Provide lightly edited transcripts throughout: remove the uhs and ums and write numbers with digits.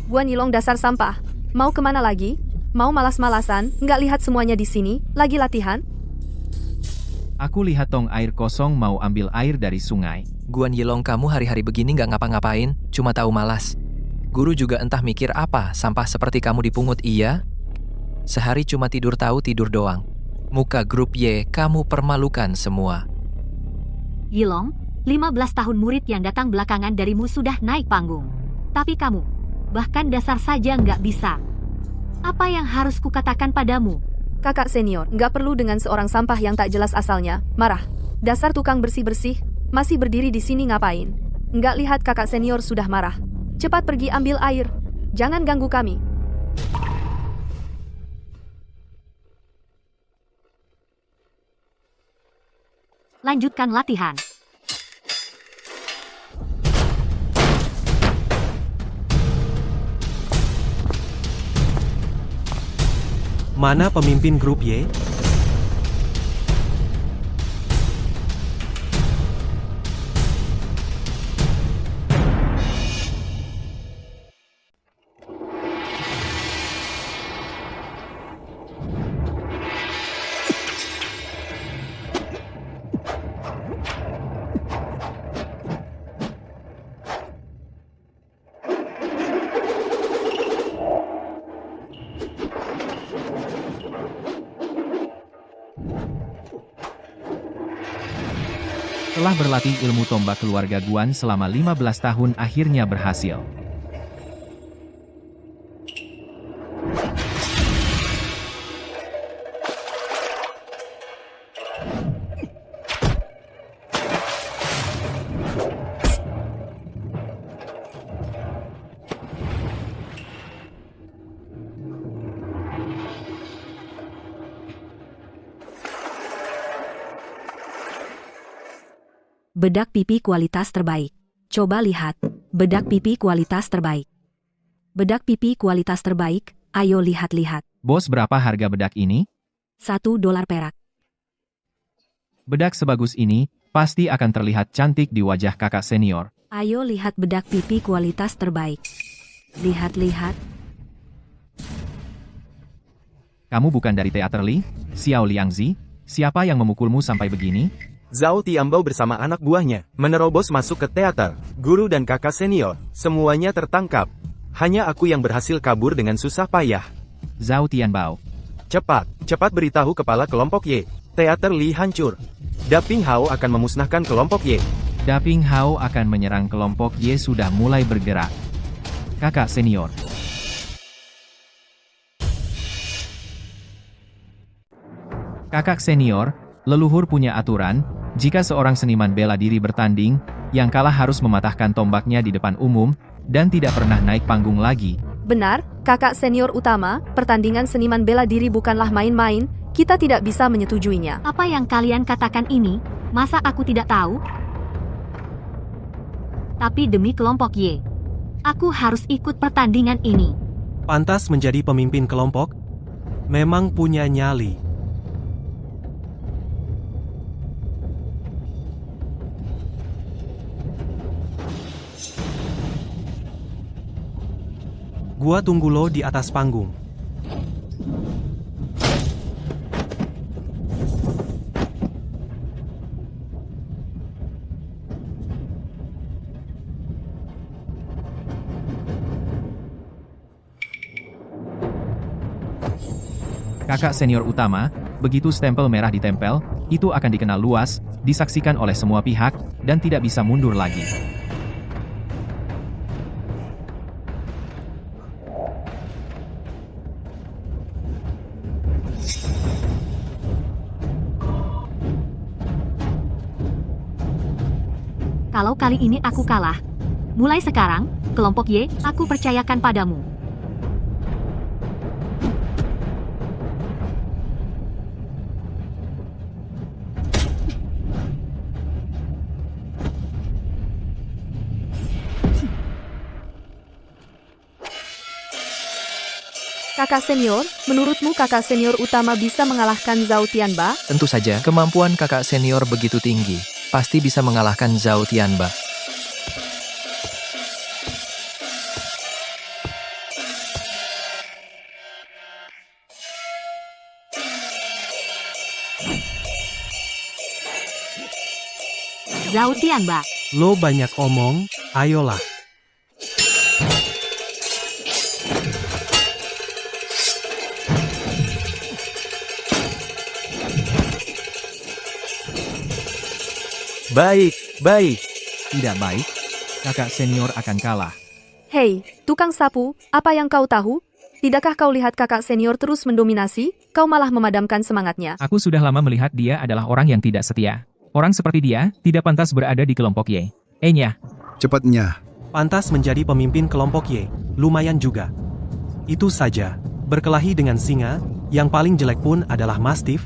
Guan Yilong dasar sampah. Mau kemana lagi? Mau malas-malasan, nggak lihat semuanya di sini, lagi latihan? Aku lihat tong air kosong mau ambil air dari sungai. Guan Yilong, kamu hari-hari begini nggak ngapa-ngapain, cuma tahu malas. Guru juga entah mikir apa, sampah seperti kamu dipungut iya? Sehari cuma tidur tahu tidur doang. Muka grup Y, kamu permalukan semua. Yilong, 15 tahun murid yang datang belakangan darimu sudah naik panggung. Tapi kamu, bahkan dasar saja nggak bisa. Apa yang harus kukatakan padamu? Kakak senior, nggak perlu dengan seorang sampah yang tak jelas asalnya, marah. Dasar tukang bersih-bersih, masih berdiri di sini ngapain? Nggak lihat kakak senior sudah marah. Cepat pergi ambil air. Jangan ganggu kami. Lanjutkan latihan. Mana pemimpin grup Y? Setelah berlatih ilmu tombak keluarga Guan selama 15 tahun akhirnya berhasil. Bedak pipi kualitas terbaik. Coba lihat, bedak pipi kualitas terbaik. Bedak pipi kualitas terbaik, ayo lihat-lihat. Bos, berapa harga bedak ini? $1 perak. Bedak sebagus ini, pasti akan terlihat cantik di wajah kakak senior. Ayo lihat bedak pipi kualitas terbaik. Lihat-lihat. Kamu bukan dari teater Li? Xiao Liangzi? Siapa yang memukulmu sampai begini? Zhao Tianbao bersama anak buahnya, menerobos masuk ke teater. Guru dan kakak senior, semuanya tertangkap. Hanya aku yang berhasil kabur dengan susah payah. Zhao Tianbao. Cepat beritahu kepala kelompok Y. Teater Li hancur. Daping Hao akan memusnahkan kelompok Y. Daping Hao akan menyerang kelompok Y sudah mulai bergerak. Kakak senior. Kakak senior, leluhur punya aturan, jika seorang seniman bela diri bertanding, yang kalah harus mematahkan tombaknya di depan umum, dan tidak pernah naik panggung lagi. Benar, kakak senior utama, pertandingan seniman bela diri bukanlah main-main, kita tidak bisa menyetujuinya. Apa yang kalian katakan ini, masa aku tidak tahu? Tapi demi kelompok Y, aku harus ikut pertandingan ini. Pantas menjadi pemimpin kelompok? Memang punya nyali. Gua tunggu lo di atas panggung. Kakak senior utama, begitu stempel merah ditempel, itu akan dikenal luas, disaksikan oleh semua pihak, dan tidak bisa mundur lagi. Kalau kali ini aku kalah, mulai sekarang, kelompok Y, aku percayakan padamu. Kakak senior, menurutmu kakak senior utama bisa mengalahkan Zhao Tianba? Tentu saja, kemampuan kakak senior begitu tinggi. Pasti bisa mengalahkan Zhao Tianba. Zhao Tianba. Lo banyak omong, ayolah. Baik, baik. Tidak baik. Kakak senior akan kalah. Hei, tukang sapu, apa yang kau tahu? Tidakkah kau lihat kakak senior terus mendominasi? Kau malah memadamkan semangatnya. Aku sudah lama melihat dia adalah orang yang tidak setia. Orang seperti dia tidak pantas berada di kelompok Y. Enya, Cepatnya, Pantas menjadi pemimpin kelompok Y, lumayan juga. Itu saja, berkelahi dengan singa, yang paling jelek pun adalah Mastiff.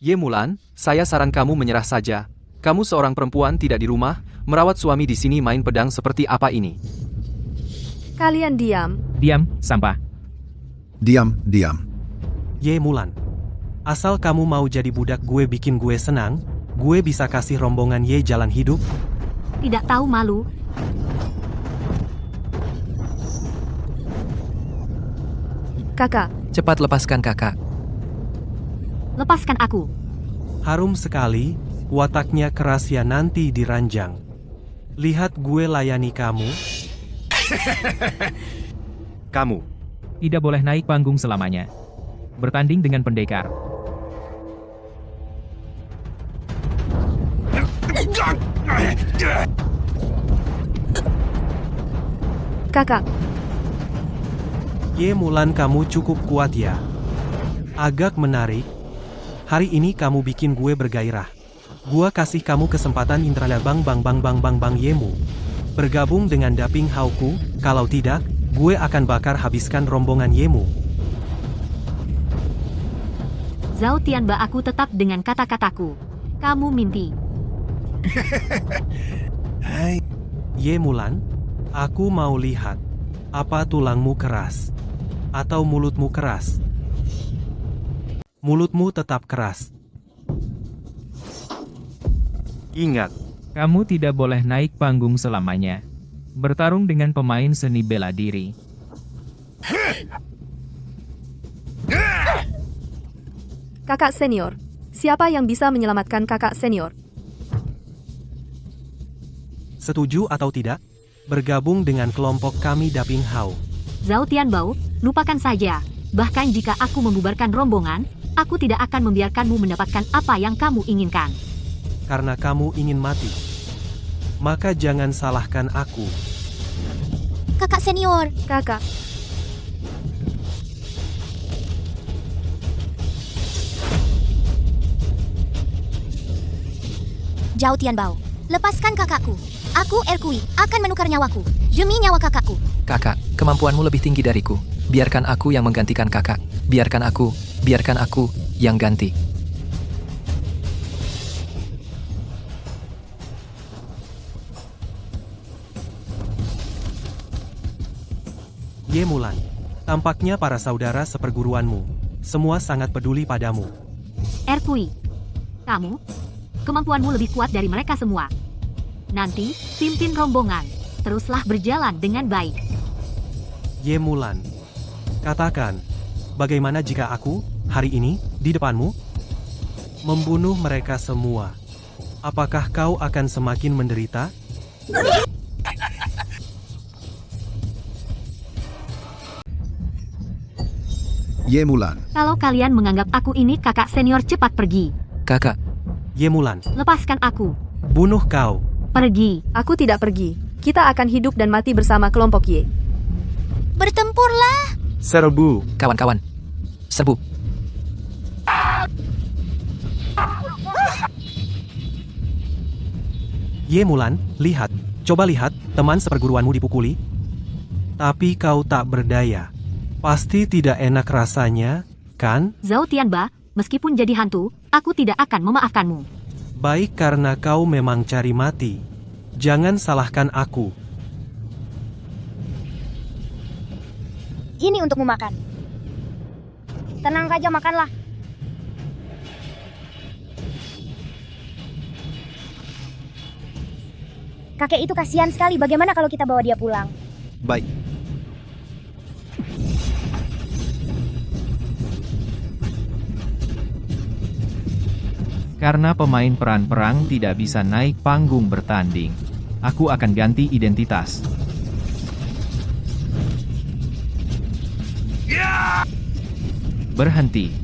Ye Mulan, saya saran kamu menyerah saja. Kamu seorang perempuan tidak di rumah, merawat suami di sini main pedang seperti apa ini. Kalian diam. diam, sampah. diam. Ye Mulan. Asal kamu mau jadi budak gue bikin gue senang, gue bisa kasih rombongan Ye jalan hidup. Tidak tahu malu. Kakak, Cepat lepaskan kakak. Lepaskan aku. Harum sekali, wataknya keras ya nanti diranjang. Lihat gue layani kamu. Kamu. Tidak boleh naik panggung selamanya. Bertanding dengan pendekar. kakak, Ye Mulan kamu cukup kuat ya. Agak menarik. Hari ini kamu bikin gue bergairah. Gua kasih kamu kesempatan intrala bang Yemu. Bergabung dengan Daping Hauku, kalau tidak, gue akan bakar habiskan rombongan Yemu. Zhao Tianba, aku tetap dengan kata-kataku. Kamu mimpi. Ye Mulan, aku mau lihat. Apa tulangmu keras? Atau mulutmu keras? Mulutmu tetap keras. Ingat, Kamu tidak boleh naik panggung selamanya. Bertarung dengan pemain seni bela diri. kakak senior. Siapa yang bisa menyelamatkan kakak senior? Setuju atau tidak? Bergabung dengan kelompok kami Daping Hao. Zhao Tianbao, lupakan saja. Bahkan jika aku membubarkan rombongan, aku tidak akan membiarkanmu mendapatkan apa yang kamu inginkan. Karena kamu ingin mati. Maka jangan salahkan aku. Kakak senior, Kakak, Zhao Tianbao. Lepaskan kakakku. Aku, Erkui, akan menukar nyawaku. Demi nyawa kakakku. Kakak, kemampuanmu lebih tinggi dariku. Biarkan aku yang menggantikan kakak. Biarkan aku yang ganti. Ye Mulan. Tampaknya para saudara seperguruanmu. Semua sangat peduli padamu. Erkui, kamu, kemampuanmu lebih kuat dari mereka semua. Nanti, pimpin rombongan. Teruslah berjalan dengan baik. Ye Mulan. Katakan, bagaimana jika aku, hari ini, di depanmu, membunuh mereka semua? Apakah kau akan semakin menderita? Ye Mulan. Kalau kalian menganggap aku ini kakak senior, cepat pergi. Kakak, Ye Mulan, Lepaskan aku. bunuh kau. Pergi. aku tidak pergi. Kita akan hidup dan mati bersama kelompok Y. Bertempurlah. serbu. kawan-kawan. Serbu. Ye Mulan, lihat. Coba lihat, teman seperguruanmu dipukuli. Tapi kau tak berdaya. Pasti tidak enak rasanya, kan? Zhao Tianba, meskipun jadi hantu, aku tidak akan memaafkanmu. Baik, karena kau memang cari mati. Jangan salahkan aku. Ini untukmu makan. Tenang saja, makanlah. Kakek itu kasihan sekali, bagaimana kalau kita bawa dia pulang? Baik. Karena pemain peran perang tidak bisa naik panggung bertanding, aku akan ganti identitas. Berhenti.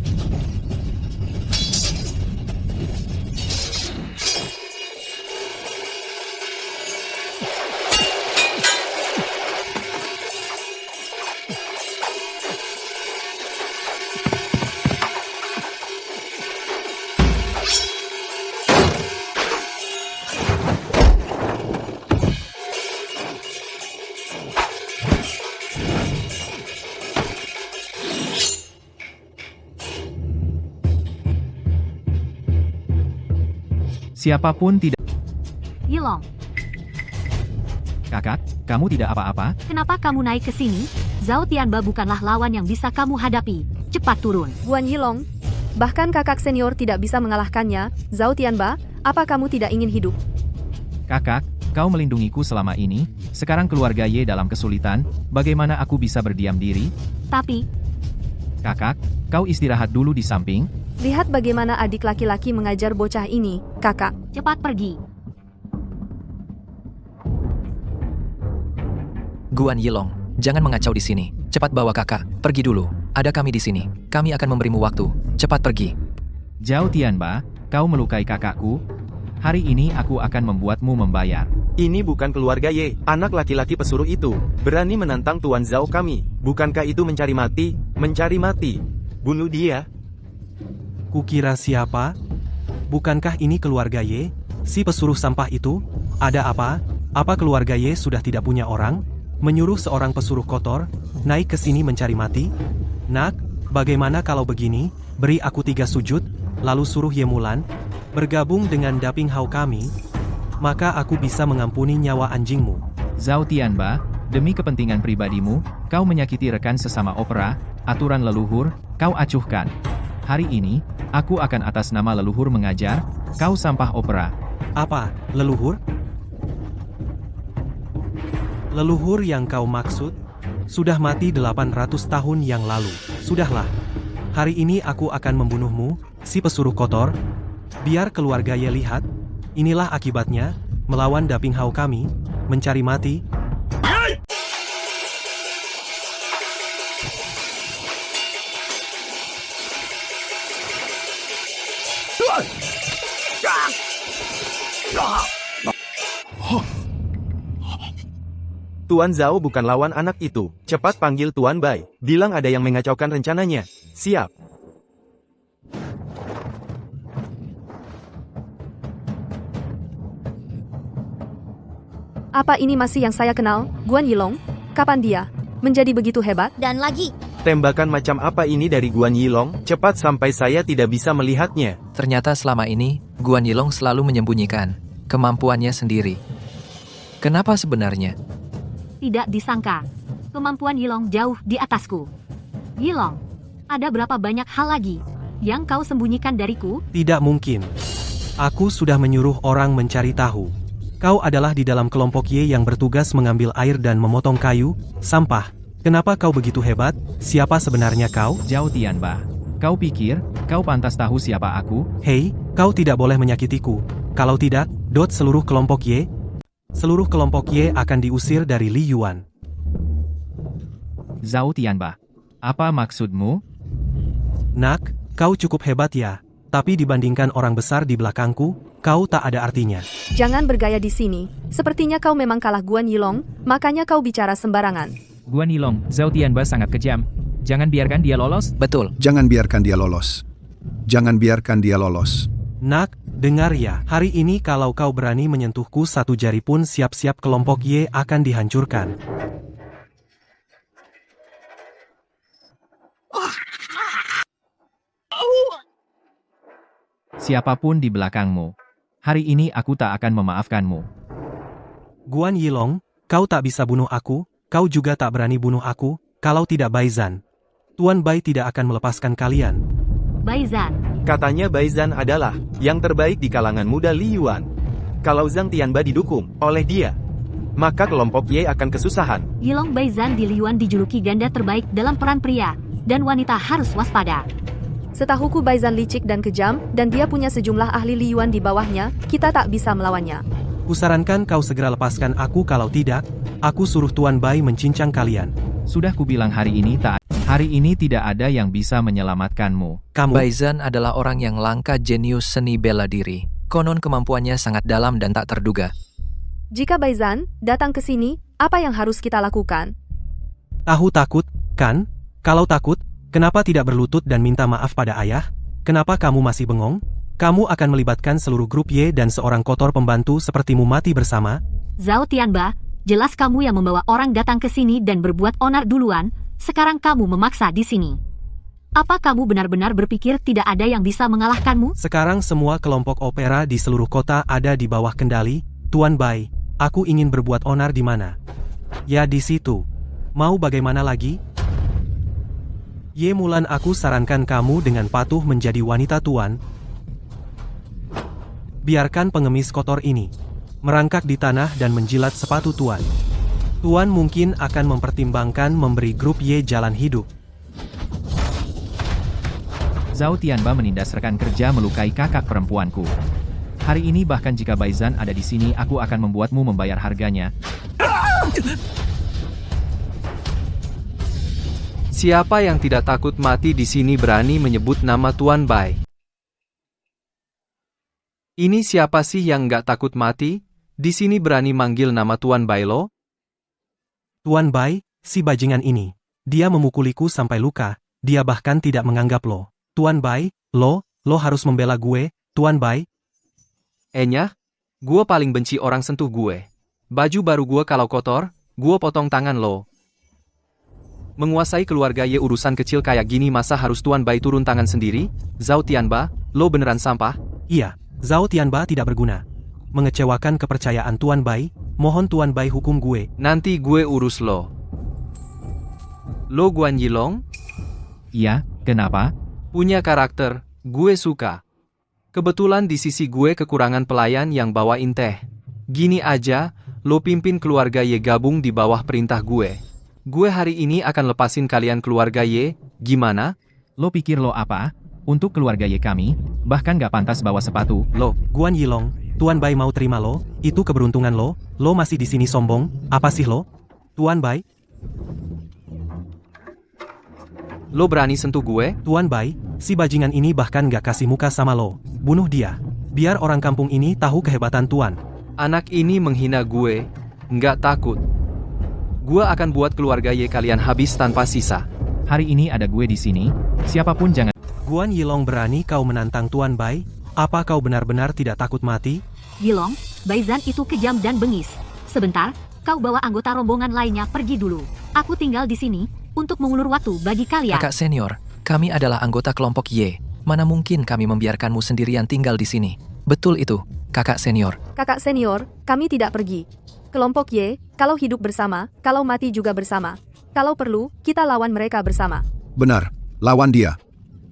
Siapapun tidak... Yilong, Kakak, kamu tidak apa-apa? kenapa kamu naik ke sini? Zhao Tianba bukanlah lawan yang bisa kamu hadapi. Cepat turun. Guan Yilong, bahkan kakak senior tidak bisa mengalahkannya. Zhao Tianba, apa kamu tidak ingin hidup? Kakak, kau melindungiku selama ini, sekarang keluarga Ye dalam kesulitan, bagaimana aku bisa berdiam diri? Tapi, Kakak, kau istirahat dulu di samping. Lihat bagaimana adik laki-laki mengajar bocah ini, kakak. cepat pergi. Guan Yilong, jangan mengacau di sini. Cepat bawa kakak, pergi dulu. Ada kami di sini. Kami akan memberimu waktu. Cepat pergi. Zhao Tianba, kau melukai kakakku. Hari ini aku akan membuatmu membayar. Ini bukan keluarga Ye, anak laki-laki pesuruh itu. Berani menantang Tuan Zhao kami. Bukankah itu mencari mati? Mencari mati. Bunuh dia. Kukira siapa? Bukankah ini keluarga Ye? Si pesuruh sampah itu? Ada apa? Apa keluarga Ye sudah tidak punya orang? Menyuruh seorang pesuruh kotor naik ke sini mencari mati? Nak, bagaimana kalau begini? Beri aku 3 sujud, lalu suruh Ye Mulan bergabung dengan Daping Hao kami, maka aku bisa mengampuni nyawa anjingmu. Zhao Tianba, demi kepentingan pribadimu, kau menyakiti rekan sesama opera, aturan leluhur, kau acuhkan. Hari ini, aku akan atas nama leluhur mengajar, kau sampah opera. Apa, leluhur? Leluhur yang kau maksud sudah mati 800 tahun yang lalu. Sudahlah. Hari ini aku akan membunuhmu, si pesuruh kotor. Biar keluarga Ye lihat. Inilah akibatnya, melawan Daping Hao kami, mencari mati. Tuan Zhao bukan lawan anak itu. Cepat panggil Tuan Bai. Bilang ada yang mengacaukan rencananya. Siap. Apa ini masih yang saya kenal, Guan Yilong? Kapan dia menjadi begitu hebat? Dan lagi, Tembakan macam apa ini dari Guan Yilong? Cepat sampai saya tidak bisa melihatnya. Ternyata selama ini, Guan Yilong selalu menyembunyikan kemampuannya sendiri. Kenapa sebenarnya? Tidak disangka. Kemampuan Yilong jauh di atasku. Yilong, ada berapa banyak hal lagi yang kau sembunyikan dariku? Tidak mungkin. Aku sudah menyuruh orang mencari tahu. Kau adalah di dalam kelompok Ye yang bertugas mengambil air dan memotong kayu, sampah. Kenapa kau begitu hebat? Siapa sebenarnya kau? Zhao Tianba, kau pikir, kau pantas tahu siapa aku? Hei, kau tidak boleh menyakitiku. Kalau tidak, seluruh kelompok Ye. Seluruh kelompok Ye akan diusir dari Li Yuan. Zhao Tianba, apa maksudmu? Nak, kau cukup hebat ya. Tapi dibandingkan orang besar di belakangku, kau tak ada artinya. Jangan bergaya di sini. Sepertinya kau memang kalah Guan Yilong, makanya kau bicara sembarangan. Guan Yilong, Zhao Tianba sangat kejam. Jangan biarkan dia lolos. Betul. Jangan biarkan dia lolos. Jangan biarkan dia lolos. Nak, dengar ya. Hari ini kalau kau berani menyentuhku satu jari pun siap-siap kelompok Ye akan dihancurkan. Siapapun di belakangmu. Hari ini aku tak akan memaafkanmu. Guan Yilong, kau tak bisa bunuh aku, kau juga tak berani bunuh aku, kalau tidak Baizan. Tuan Bai tidak akan melepaskan kalian. Baizan, Katanya Baizan adalah yang terbaik di kalangan muda Li Yuan. Kalau Zhang Tianba didukung oleh dia, maka kelompok Ye akan kesusahan. Yilong Baizhan di Liyuan dijuluki ganda terbaik dalam peran pria, dan wanita harus waspada. Setahuku Baizhan licik dan kejam, dan dia punya sejumlah ahli Liyuan di bawahnya, kita tak bisa melawannya. Kusarankan kau segera lepaskan aku, kalau tidak, aku suruh Tuan Bai mencincang kalian. Sudah kubilang hari ini tidak ada yang bisa menyelamatkanmu. Kamu, Baizhan adalah orang yang langka jenius seni bela diri. Konon kemampuannya sangat dalam dan tak terduga. Jika Baizhan datang ke sini, apa yang harus kita lakukan? tahu takut, kan? Kalau takut, kenapa tidak berlutut dan minta maaf pada ayah? Kenapa kamu masih bengong? Kamu akan melibatkan seluruh grup Y dan seorang kotor pembantu sepertimu mati bersama? Zhao Tianba, jelas kamu yang membawa orang datang ke sini dan berbuat onar duluan, sekarang kamu memaksa di sini. Apa kamu benar-benar berpikir tidak ada yang bisa mengalahkanmu? Sekarang semua kelompok opera di seluruh kota ada di bawah kendali, Tuan Bai. Aku ingin berbuat onar di mana? Ya di situ. Mau bagaimana lagi? Ye Mulan, aku sarankan kamu dengan patuh menjadi wanita Tuan. Biarkan pengemis kotor ini merangkak di tanah dan menjilat sepatu Tuan. Tuan mungkin akan mempertimbangkan memberi grup Y jalan hidup. Zhao Tianba menindas rekan kerja melukai kakak perempuanku. Hari ini bahkan jika Baizhan ada di sini, aku akan membuatmu membayar harganya. Siapa yang tidak takut mati di sini berani menyebut nama Tuan Bai? Ini siapa sih yang nggak takut mati? Di sini berani manggil nama Tuan Bai lo? Tuan Bai, si bajingan ini. Dia memukuliku sampai luka. Dia bahkan tidak menganggap lo. Tuan Bai, lo harus membela gue, Tuan Bai. Gue paling benci orang sentuh gue. Baju baru gue kalau kotor, gue potong tangan lo. Menguasai keluarga Ye urusan kecil kayak gini, masa harus Tuan Bai turun tangan sendiri? Zhao Tianba, lo beneran sampah? Iya, Zhao Tianba tidak berguna. Mengecewakan kepercayaan Tuan Bai, mohon Tuan Bai hukum gue. Nanti gue urus lo. Lo Guan Yilong? Iya, kenapa? Punya karakter, gue suka. Kebetulan di sisi gue kekurangan pelayan yang bawain teh. Gini aja, lo pimpin keluarga Ye gabung di bawah perintah gue. Gue hari ini akan lepasin kalian keluarga Ye, gimana? Lo pikir lo apa? Untuk keluarga Ye kami, bahkan gak pantas bawa sepatu. Lo, Guan Yilong, Tuan Bai mau terima lo, itu keberuntungan lo masih di sini sombong, apa sih lo? Tuan Bai? lo berani sentuh gue? Tuan Bai, si bajingan ini bahkan gak kasih muka sama lo. Bunuh dia. Biar orang kampung ini tahu kehebatan Tuan. Anak ini menghina gue, nggak takut. Gue akan buat keluarga Ye kalian habis tanpa sisa. Hari ini ada gue di sini, siapapun jangan... Guan Yilong, berani kau menantang Tuan Bai? Apa kau benar-benar tidak takut mati? Yilong, Baizhan itu kejam dan bengis. Sebentar, kau bawa anggota rombongan lainnya pergi dulu. Aku tinggal di sini untuk mengulur waktu bagi kalian. Kakak senior, kami adalah anggota kelompok Y. Mana mungkin kami membiarkanmu sendirian tinggal di sini? Betul itu, kakak senior. Kakak senior, kami tidak pergi. Kelompok Y, kalau hidup bersama, kalau mati juga bersama. Kalau perlu, kita lawan mereka bersama. Benar, lawan dia.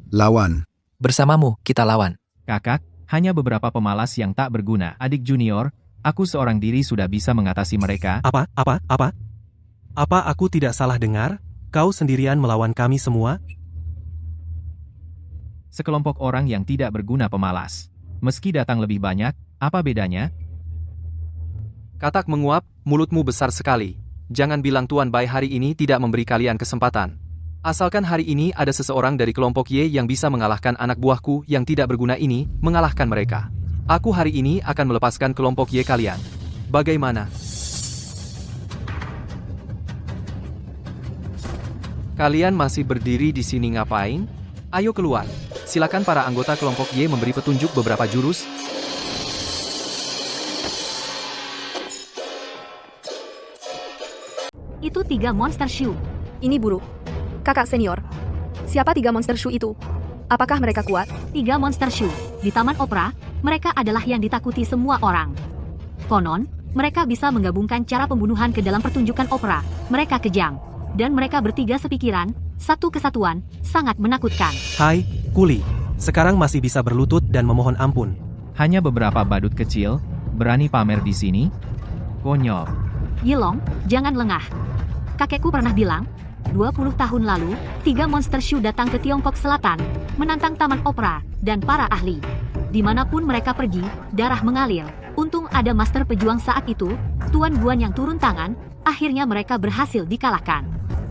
Lawan. Bersamamu, kita lawan. Kakak, hanya beberapa pemalas yang tak berguna. Adik junior, aku seorang diri sudah bisa mengatasi mereka. Apa? Apa aku tidak salah dengar? Kau sendirian melawan kami semua? Sekelompok orang yang tidak berguna pemalas. Meski datang lebih banyak, apa bedanya? Katak menguap, mulutmu besar sekali. Jangan bilang Tuan Bai hari ini tidak memberi kalian kesempatan. Asalkan hari ini ada seseorang dari kelompok Y yang bisa mengalahkan anak buahku yang tidak berguna ini, mengalahkan mereka. Aku hari ini akan melepaskan kelompok Y kalian. Bagaimana? Kalian masih berdiri di sini ngapain? Ayo keluar. Silakan para anggota kelompok Y memberi petunjuk beberapa jurus. Itu 3 monster shoe. Ini buruk. Kakak senior, siapa 3 monster shoe itu? Apakah mereka kuat? 3 monster shoe. Di Taman Opera, mereka adalah yang ditakuti semua orang. Konon, mereka bisa menggabungkan cara pembunuhan ke dalam pertunjukan opera. Mereka kejam. Dan mereka bertiga sepikiran, satu kesatuan, sangat menakutkan. Hai, kuli. Sekarang masih bisa berlutut dan memohon ampun. Hanya beberapa badut kecil, berani pamer di sini? Konyol. Yilong, jangan lengah. Kakekku pernah bilang, 20 tahun lalu, 3 monster shoe datang ke Tiongkok Selatan, menantang Taman Opera, dan para ahli. Dimanapun mereka pergi, darah mengalir. Untung ada master pejuang saat itu, Tuan Guan yang turun tangan, akhirnya mereka berhasil dikalahkan.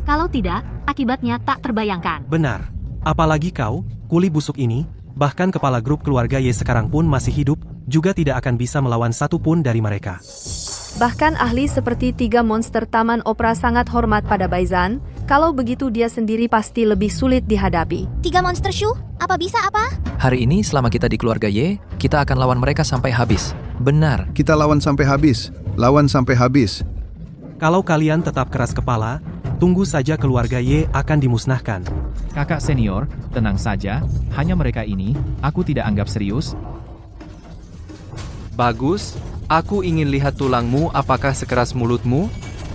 Kalau tidak, akibatnya tak terbayangkan. Benar. Apalagi kau, kuli busuk ini, bahkan kepala grup keluarga Ye sekarang pun masih hidup, juga tidak akan bisa melawan satu pun dari mereka. Bahkan ahli seperti 3 monster Taman Opera sangat hormat pada Baizan, kalau begitu dia sendiri pasti lebih sulit dihadapi. 3 monster shoe? Apa bisa apa? Hari ini selama kita di keluarga Ye, kita akan lawan mereka sampai habis. Benar. Kita lawan sampai habis. Lawan sampai habis. Kalau kalian tetap keras kepala, tunggu saja keluarga Ye akan dimusnahkan. Kakak senior, tenang saja, hanya mereka ini, aku tidak anggap serius. Bagus, aku ingin lihat tulangmu apakah sekeras mulutmu.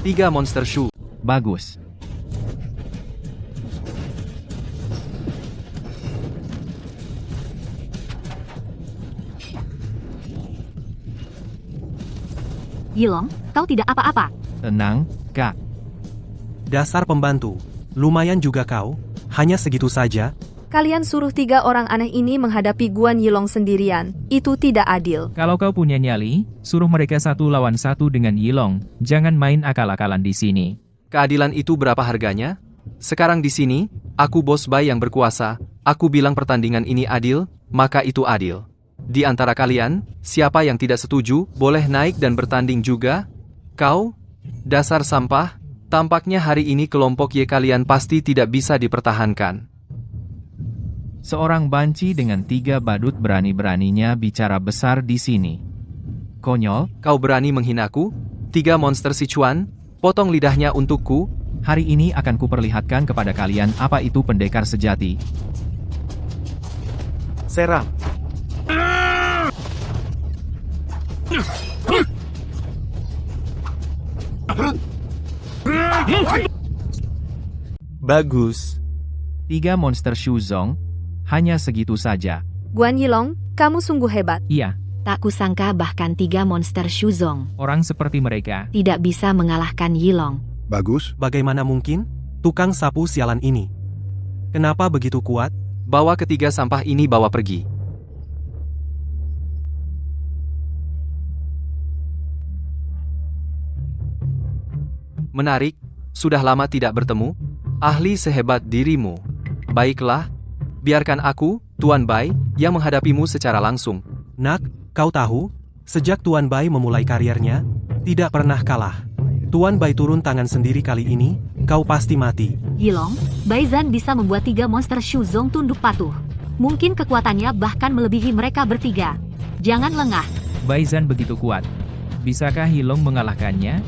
3 monster shoe. Bagus. Yilong, kau tidak apa-apa. Tenang, Kak. Dasar pembantu, lumayan juga kau, hanya segitu saja. Kalian suruh 3 orang aneh ini menghadapi Guan Yilong sendirian, itu tidak adil. Kalau kau punya nyali, suruh mereka 1 lawan 1 dengan Yilong. Jangan main akal-akalan di sini. Keadilan itu berapa harganya? Sekarang di sini, aku bos Bai yang berkuasa, aku bilang pertandingan ini adil, maka itu adil. Di antara kalian, siapa yang tidak setuju, boleh naik dan bertanding juga? Kau? Dasar sampah, tampaknya hari ini kelompok Y kalian pasti tidak bisa dipertahankan. Seorang banci dengan 3 badut berani-beraninya bicara besar di sini. Konyol, Kau berani menghinaku? 3 monster Sichuan, potong lidahnya untukku. hari ini akan kuperlihatkan kepada kalian apa itu pendekar sejati. Serang. Bagus. 3 monster Shuzong, hanya segitu saja. Guan Yilong, kamu sungguh hebat. Iya, Tak kusangka bahkan 3 monster Shuzong orang seperti mereka. tidak bisa mengalahkan Yilong. Bagus. Bagaimana mungkin? Tukang sapu sialan ini. Kenapa begitu kuat? Bawa ketiga sampah ini bawa pergi. Menarik, sudah lama tidak bertemu. Ahli sehebat dirimu. Baiklah, biarkan aku, Tuan Bai, yang menghadapimu secara langsung. Nak, kau tahu, sejak Tuan Bai memulai karirnya, tidak pernah kalah. Tuan Bai turun tangan sendiri kali ini, kau pasti mati. Yilong, Baizan bisa membuat 3 monster Shuzong tunduk patuh. Mungkin kekuatannya bahkan melebihi mereka bertiga. Jangan lengah. Baizan begitu kuat. Bisakah Yilong mengalahkannya?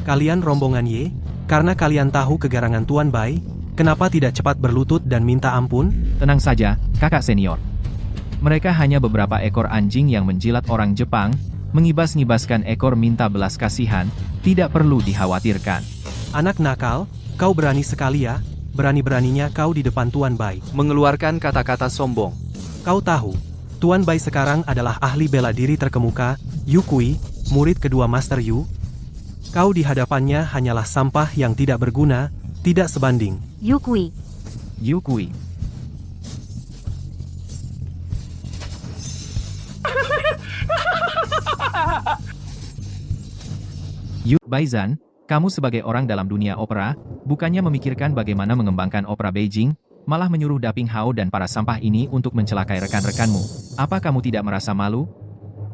Kalian rombongan Ye, karena kalian tahu kegarangan Tuan Bai, kenapa tidak cepat berlutut dan minta ampun? Tenang saja, kakak senior. Mereka hanya beberapa ekor anjing yang menjilat orang Jepang, mengibas-ngibaskan ekor minta belas kasihan, tidak perlu dikhawatirkan. Anak nakal, kau berani sekali ya, berani-beraninya kau di depan Tuan Bai. Mengeluarkan kata-kata sombong. Kau tahu, Tuan Bai sekarang adalah ahli bela diri terkemuka, Yu Kui, murid kedua Master Yu. Kau di hadapannya hanyalah sampah yang tidak berguna, tidak sebanding. Yukui, Yukui. Baizan, kamu sebagai orang dalam dunia opera, bukannya memikirkan bagaimana mengembangkan opera Beijing, malah menyuruh Daping Hao dan para sampah ini untuk mencelakai rekan-rekanmu. Apa kamu tidak merasa malu?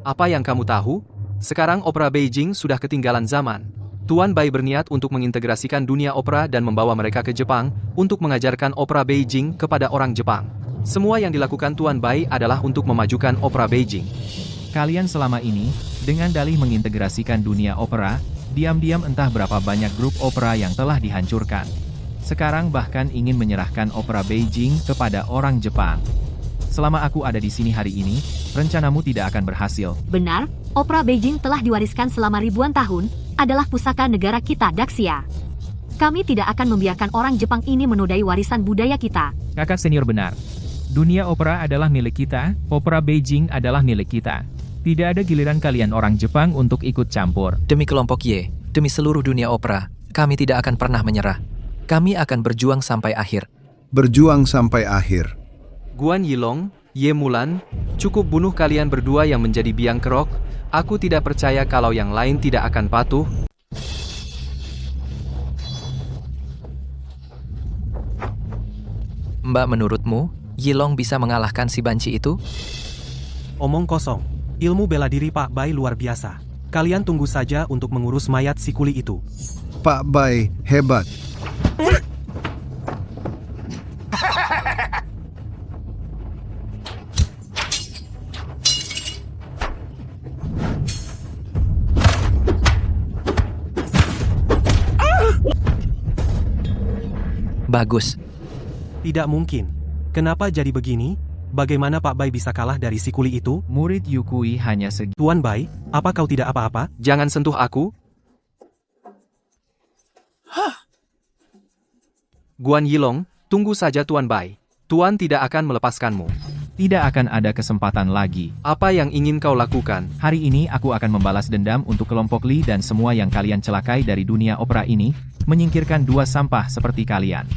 Apa yang kamu tahu? Sekarang opera Beijing sudah ketinggalan zaman. Tuan Bai berniat untuk mengintegrasikan dunia opera dan membawa mereka ke Jepang, untuk mengajarkan opera Beijing kepada orang Jepang. Semua yang dilakukan Tuan Bai adalah untuk memajukan opera Beijing. Kalian selama ini, dengan dalih mengintegrasikan dunia opera, diam-diam entah berapa banyak grup opera yang telah dihancurkan. Sekarang bahkan ingin menyerahkan opera Beijing kepada orang Jepang. Selama aku ada di sini hari ini, rencanamu tidak akan berhasil. benar, opera Beijing telah diwariskan selama ribuan tahun, adalah pusaka negara kita Daxia. Kami tidak akan membiarkan orang Jepang ini menodai warisan budaya kita. Kakak senior benar. Dunia opera adalah milik kita, opera Beijing adalah milik kita. Tidak ada giliran kalian orang Jepang untuk ikut campur. Demi kelompok Y, demi seluruh dunia opera, kami tidak akan pernah menyerah. Kami akan berjuang sampai akhir. Berjuang sampai akhir. Guan Yilong, Ye Mulan, cukup bunuh kalian berdua yang menjadi biang kerok. Aku tidak percaya kalau yang lain tidak akan patuh. Mbak, menurutmu, Yilong bisa mengalahkan si banci itu? Omong kosong. Ilmu bela diri Pak Bai luar biasa. Kalian tunggu saja untuk mengurus mayat si kuli itu. Pak Bai hebat. Bagus. Tidak mungkin. Kenapa jadi begini? Bagaimana Pak Bai bisa kalah dari si kuli itu? Murid Yukui hanya segi. Tuan Bai, apa kau tidak apa-apa? Jangan sentuh aku. Guan Yilong, tunggu saja Tuan Bai. Tuan tidak akan melepaskanmu. Tidak akan ada kesempatan lagi. Apa yang ingin kau lakukan? Hari ini aku akan membalas dendam untuk kelompok Li dan semua yang kalian celakai dari dunia opera ini, menyingkirkan dua sampah seperti kalian.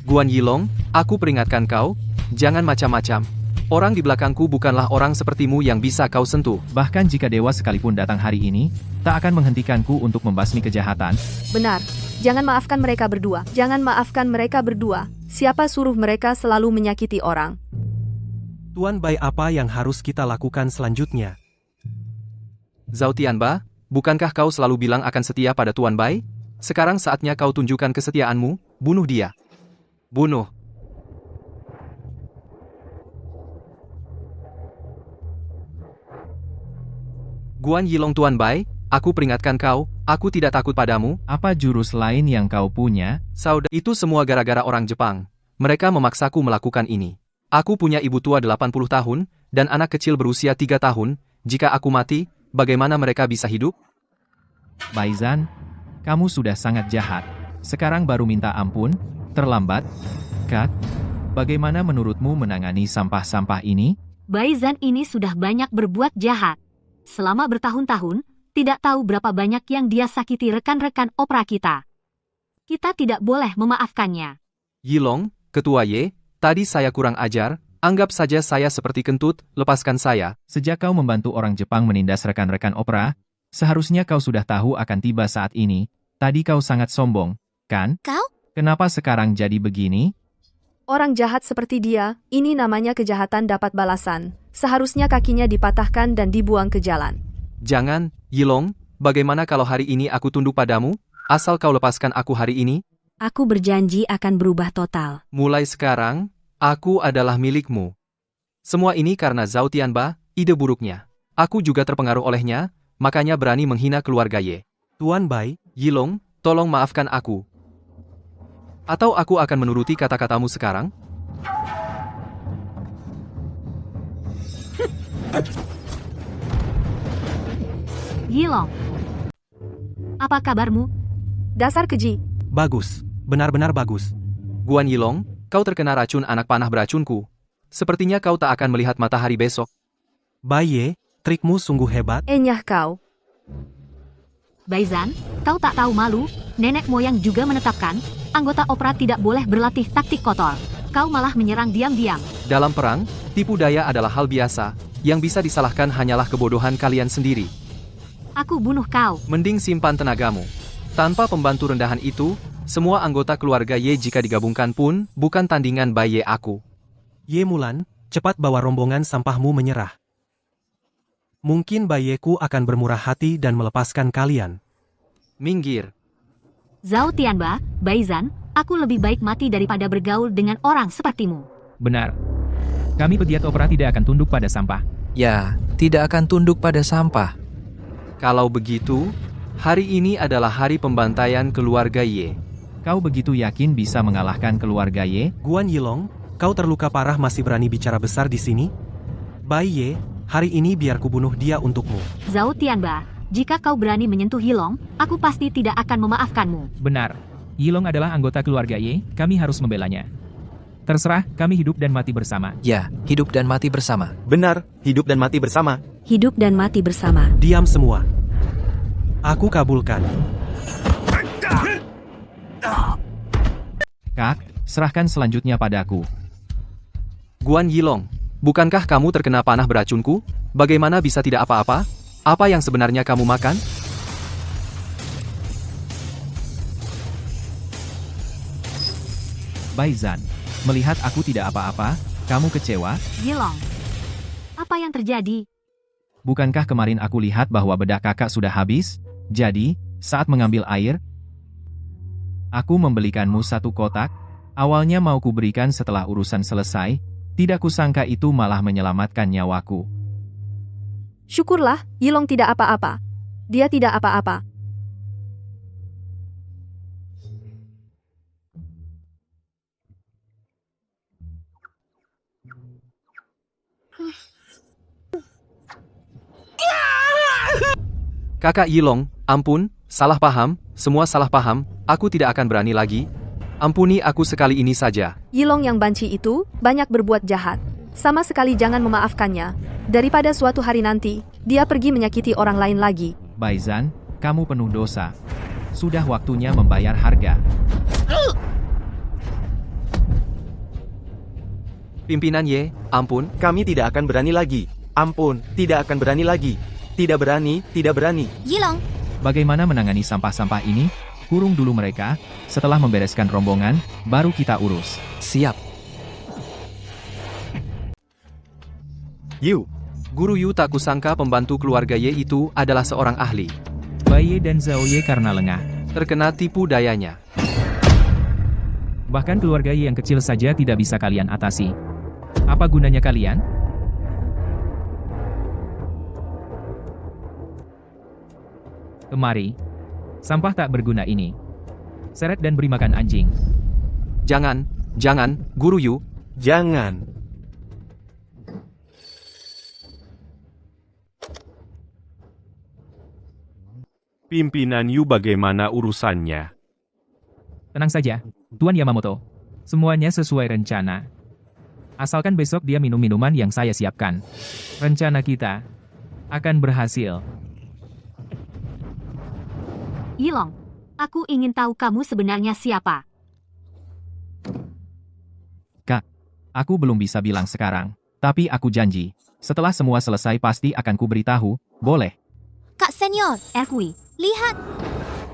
Guan Yilong, aku peringatkan kau, jangan macam-macam. Orang di belakangku bukanlah orang sepertimu yang bisa kau sentuh. Bahkan jika dewa sekalipun datang hari ini, tak akan menghentikanku untuk membasmi kejahatan. Benar. Jangan maafkan mereka berdua. Jangan maafkan mereka berdua. Siapa suruh mereka selalu menyakiti orang? Tuan Bai, apa yang harus kita lakukan selanjutnya? Zhao Tianba, bukankah kau selalu bilang akan setia pada Tuan Bai? Sekarang saatnya kau tunjukkan kesetiaanmu, bunuh dia. Bunuh. Guan Yilong, Tuan Bai, aku peringatkan kau, aku tidak takut padamu. Apa jurus lain yang kau punya? Saudara, itu semua gara-gara orang Jepang. Mereka memaksaku melakukan ini. Aku punya ibu tua 80 tahun, dan anak kecil berusia 3 tahun. Jika aku mati, bagaimana mereka bisa hidup? Baizan, kamu sudah sangat jahat. Sekarang baru minta ampun? Terlambat? Kak, bagaimana menurutmu menangani sampah-sampah ini? Baizan ini sudah banyak berbuat jahat. Selama bertahun-tahun, tidak tahu berapa banyak yang dia sakiti rekan-rekan opera kita. Kita tidak boleh memaafkannya. Yilong, Ketua Y, tadi saya kurang ajar, anggap saja saya seperti kentut, lepaskan saya. Sejak kau membantu orang Jepang menindas rekan-rekan opera, seharusnya kau sudah tahu akan tiba saat ini. Tadi kau sangat sombong, kan? Kau? Kenapa sekarang jadi begini? Orang jahat seperti dia, ini namanya kejahatan dapat balasan. Seharusnya kakinya dipatahkan dan dibuang ke jalan. Jangan, Yilong, bagaimana kalau hari ini aku tunduk padamu? Asal kau lepaskan aku hari ini? Aku berjanji akan berubah total. Mulai sekarang, aku adalah milikmu. Semua ini karena Zhao Tianba, ide buruknya. Aku juga terpengaruh olehnya, makanya berani menghina keluarga Ye. Tuan Bai, Yilong, tolong maafkan aku. Atau aku akan menuruti kata-katamu sekarang? Yilong, apa kabarmu? Dasar keji. bagus. Benar-benar bagus. Guan Yilong, kau terkena racun anak panah beracunku. Sepertinya kau tak akan melihat matahari besok. Bai Ye, trikmu sungguh hebat. Enyah kau. Baizan, kau tak tahu malu? Nenek moyang juga menetapkan, anggota opera tidak boleh berlatih taktik kotor. Kau malah menyerang diam-diam. Dalam perang, tipu daya adalah hal biasa. Yang bisa disalahkan hanyalah kebodohan kalian sendiri. Aku bunuh kau. Mending simpan tenagamu. Tanpa pembantu rendahan itu, semua anggota keluarga Ye jika digabungkan pun, bukan tandingan Bai Ye aku. Ye Mulan, cepat bawa rombongan sampahmu menyerah. Mungkin Bai Ye-ku akan bermurah hati dan melepaskan kalian. Minggir. Zhao Tianba, Baizan, aku lebih baik mati daripada bergaul dengan orang sepertimu. Benar. Kami pegiat opera tidak akan tunduk pada sampah. Ya, tidak akan tunduk pada sampah. Kalau begitu, hari ini adalah hari pembantaian keluarga Ye. Kau begitu yakin bisa mengalahkan keluarga Ye? Guan Yilong, kau terluka parah masih berani bicara besar di sini? Bai Ye, hari ini biar ku bunuh dia untukmu. Zhao Tianba, jika kau berani menyentuh Yilong, aku pasti tidak akan memaafkanmu. Benar. Yilong adalah anggota keluarga Ye, kami harus membelanya. Terserah, kami hidup dan mati bersama. Ya, hidup dan mati bersama. Benar, hidup dan mati bersama. hidup dan mati bersama. Diam semua. Aku kabulkan. Kak, serahkan selanjutnya padaku. Guan Yilong, bukankah kamu terkena panah beracunku? Bagaimana bisa tidak apa-apa? Apa yang sebenarnya kamu makan? Baizan, melihat aku tidak apa-apa, kamu kecewa? Yilong, apa yang terjadi? Bukankah kemarin aku lihat bahwa bedak kakak sudah habis? Jadi, saat mengambil air, aku membelikanmu 1 kotak. Awalnya mau kuberikan setelah urusan selesai, tidak kusangka itu malah menyelamatkan nyawaku. Syukurlah, Yilong tidak apa-apa. Dia tidak apa-apa. Kakak Yilong, ampun, salah paham, semua salah paham, aku tidak akan berani lagi. Ampuni aku sekali ini saja. Yilong yang banci itu banyak berbuat jahat. Sama sekali jangan memaafkannya. Daripada suatu hari nanti, dia pergi menyakiti orang lain lagi. Baizan, kamu penuh dosa. Sudah waktunya membayar harga. Pimpinan Ye, ampun. Kami tidak akan berani lagi. Ampun, tidak akan berani lagi. Tidak berani, tidak berani. Yilong, Bagaimana menangani sampah-sampah ini? Kurung dulu mereka, setelah membereskan rombongan, baru kita urus. Siap. Yu, Guru Yu tak kusangka pembantu keluarga Ye itu adalah seorang ahli. Baye dan Zhao Ye karena lengah. Terkena tipu dayanya. Bahkan keluarga Ye yang kecil saja tidak bisa kalian atasi. Apa gunanya kalian? Kemari. Sampah tak berguna ini. Seret dan beri makan anjing. Jangan, Guru Yu. jangan. Pimpinan Yu bagaimana urusannya? Tenang saja, Tuan Yamamoto. Semuanya sesuai rencana. Asalkan besok dia minum minuman yang saya siapkan. Rencana kita akan berhasil. Yilong, aku ingin tahu kamu sebenarnya siapa. Kak, aku belum bisa bilang sekarang. Tapi aku janji, setelah semua selesai pasti akan kuberitahu, boleh? Kak Senior, Erkui, lihat.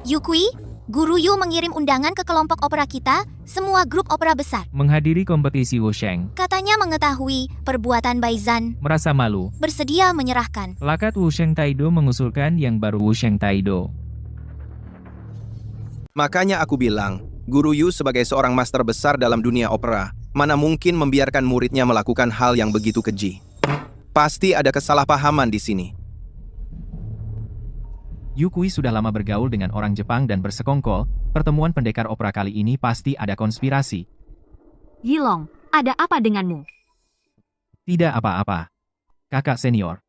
Yukui, Guru Yu mengirim undangan ke kelompok opera kita, semua grup opera besar. Menghadiri kompetisi Wusheng. Katanya mengetahui perbuatan Baizan, Merasa malu. bersedia menyerahkan. Lakat Wusheng Taido mengusulkan yang baru Wusheng Taido. Makanya aku bilang, Guru Yu sebagai seorang master besar dalam dunia opera, mana mungkin membiarkan muridnya melakukan hal yang begitu keji. Pasti ada kesalahpahaman di sini. Yukui sudah lama bergaul dengan orang Jepang dan bersekongkol, pertemuan pendekar opera kali ini pasti ada konspirasi. Yilong, ada apa denganmu? Tidak apa-apa. Kakak senior,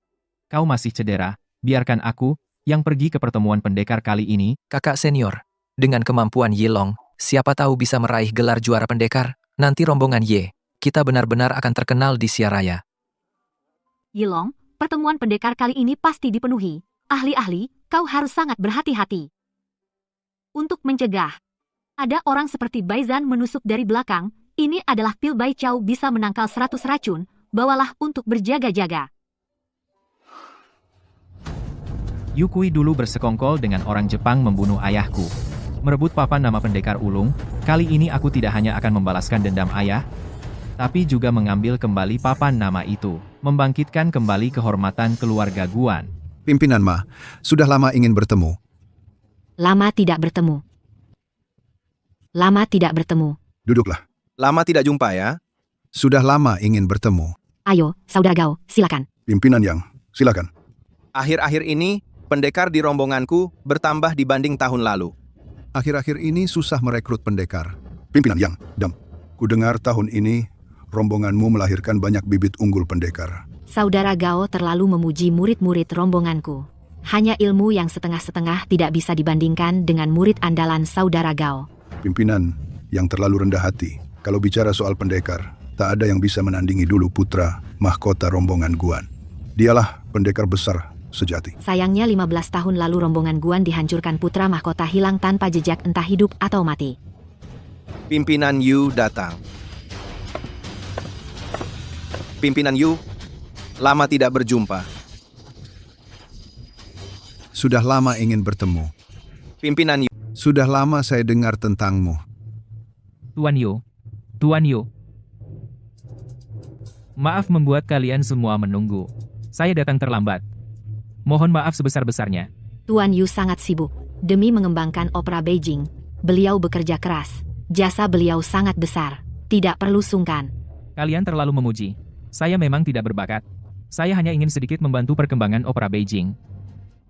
kau masih cedera, biarkan aku yang pergi ke pertemuan pendekar kali ini. Kakak senior, dengan kemampuan Yilong, siapa tahu bisa meraih gelar juara pendekar. Nanti rombongan Ye, kita benar-benar akan terkenal di Siaraya. Yilong, pertemuan pendekar kali ini pasti dipenuhi. Ahli-ahli, kau harus sangat berhati-hati. Untuk mencegah ada orang seperti Baizan menusuk dari belakang, ini adalah pil Bai Chao bisa menangkal 100 racun, bawalah untuk berjaga-jaga. Yukui dulu bersekongkol dengan orang Jepang membunuh ayahku. Merebut papan nama pendekar ulung, kali ini aku tidak hanya akan membalaskan dendam ayah, tapi juga mengambil kembali papan nama itu, membangkitkan kembali kehormatan keluarga Guan. Pimpinan Ma, sudah lama ingin bertemu. Lama tidak bertemu. Lama tidak bertemu. Duduklah. Lama tidak jumpa ya? Sudah lama ingin bertemu. Ayo, saudara Gao, silakan. Pimpinan Yang, silakan. Akhir-akhir ini, pendekar di rombonganku bertambah dibanding tahun lalu. Akhir-akhir ini susah merekrut pendekar. Pimpinan Yang, Dam, kudengar tahun ini rombonganmu melahirkan banyak bibit unggul pendekar. Saudara Gao terlalu memuji murid-murid rombonganku. Hanya ilmu yang setengah-setengah tidak bisa dibandingkan dengan murid andalan saudara Gao. Pimpinan yang terlalu rendah hati. Kalau bicara soal pendekar, tak ada yang bisa menandingi dulu putra mahkota rombongan Guan. Dialah pendekar besar sejati. Sayangnya 15 tahun lalu rombongan Guan dihancurkan, putra mahkota hilang tanpa jejak entah hidup atau mati. Pimpinan Yu datang. Pimpinan Yu, lama tidak berjumpa. Sudah lama ingin bertemu. Pimpinan Yu, Sudah lama saya dengar tentangmu. Tuan Yu. Maaf membuat kalian semua menunggu. Saya datang terlambat. Mohon maaf sebesar-besarnya. Tuan Yu sangat sibuk. Demi mengembangkan opera Beijing, beliau bekerja keras. Jasa beliau sangat besar. Tidak perlu sungkan. Kalian terlalu memuji. Saya memang tidak berbakat. Saya hanya ingin sedikit membantu perkembangan opera Beijing.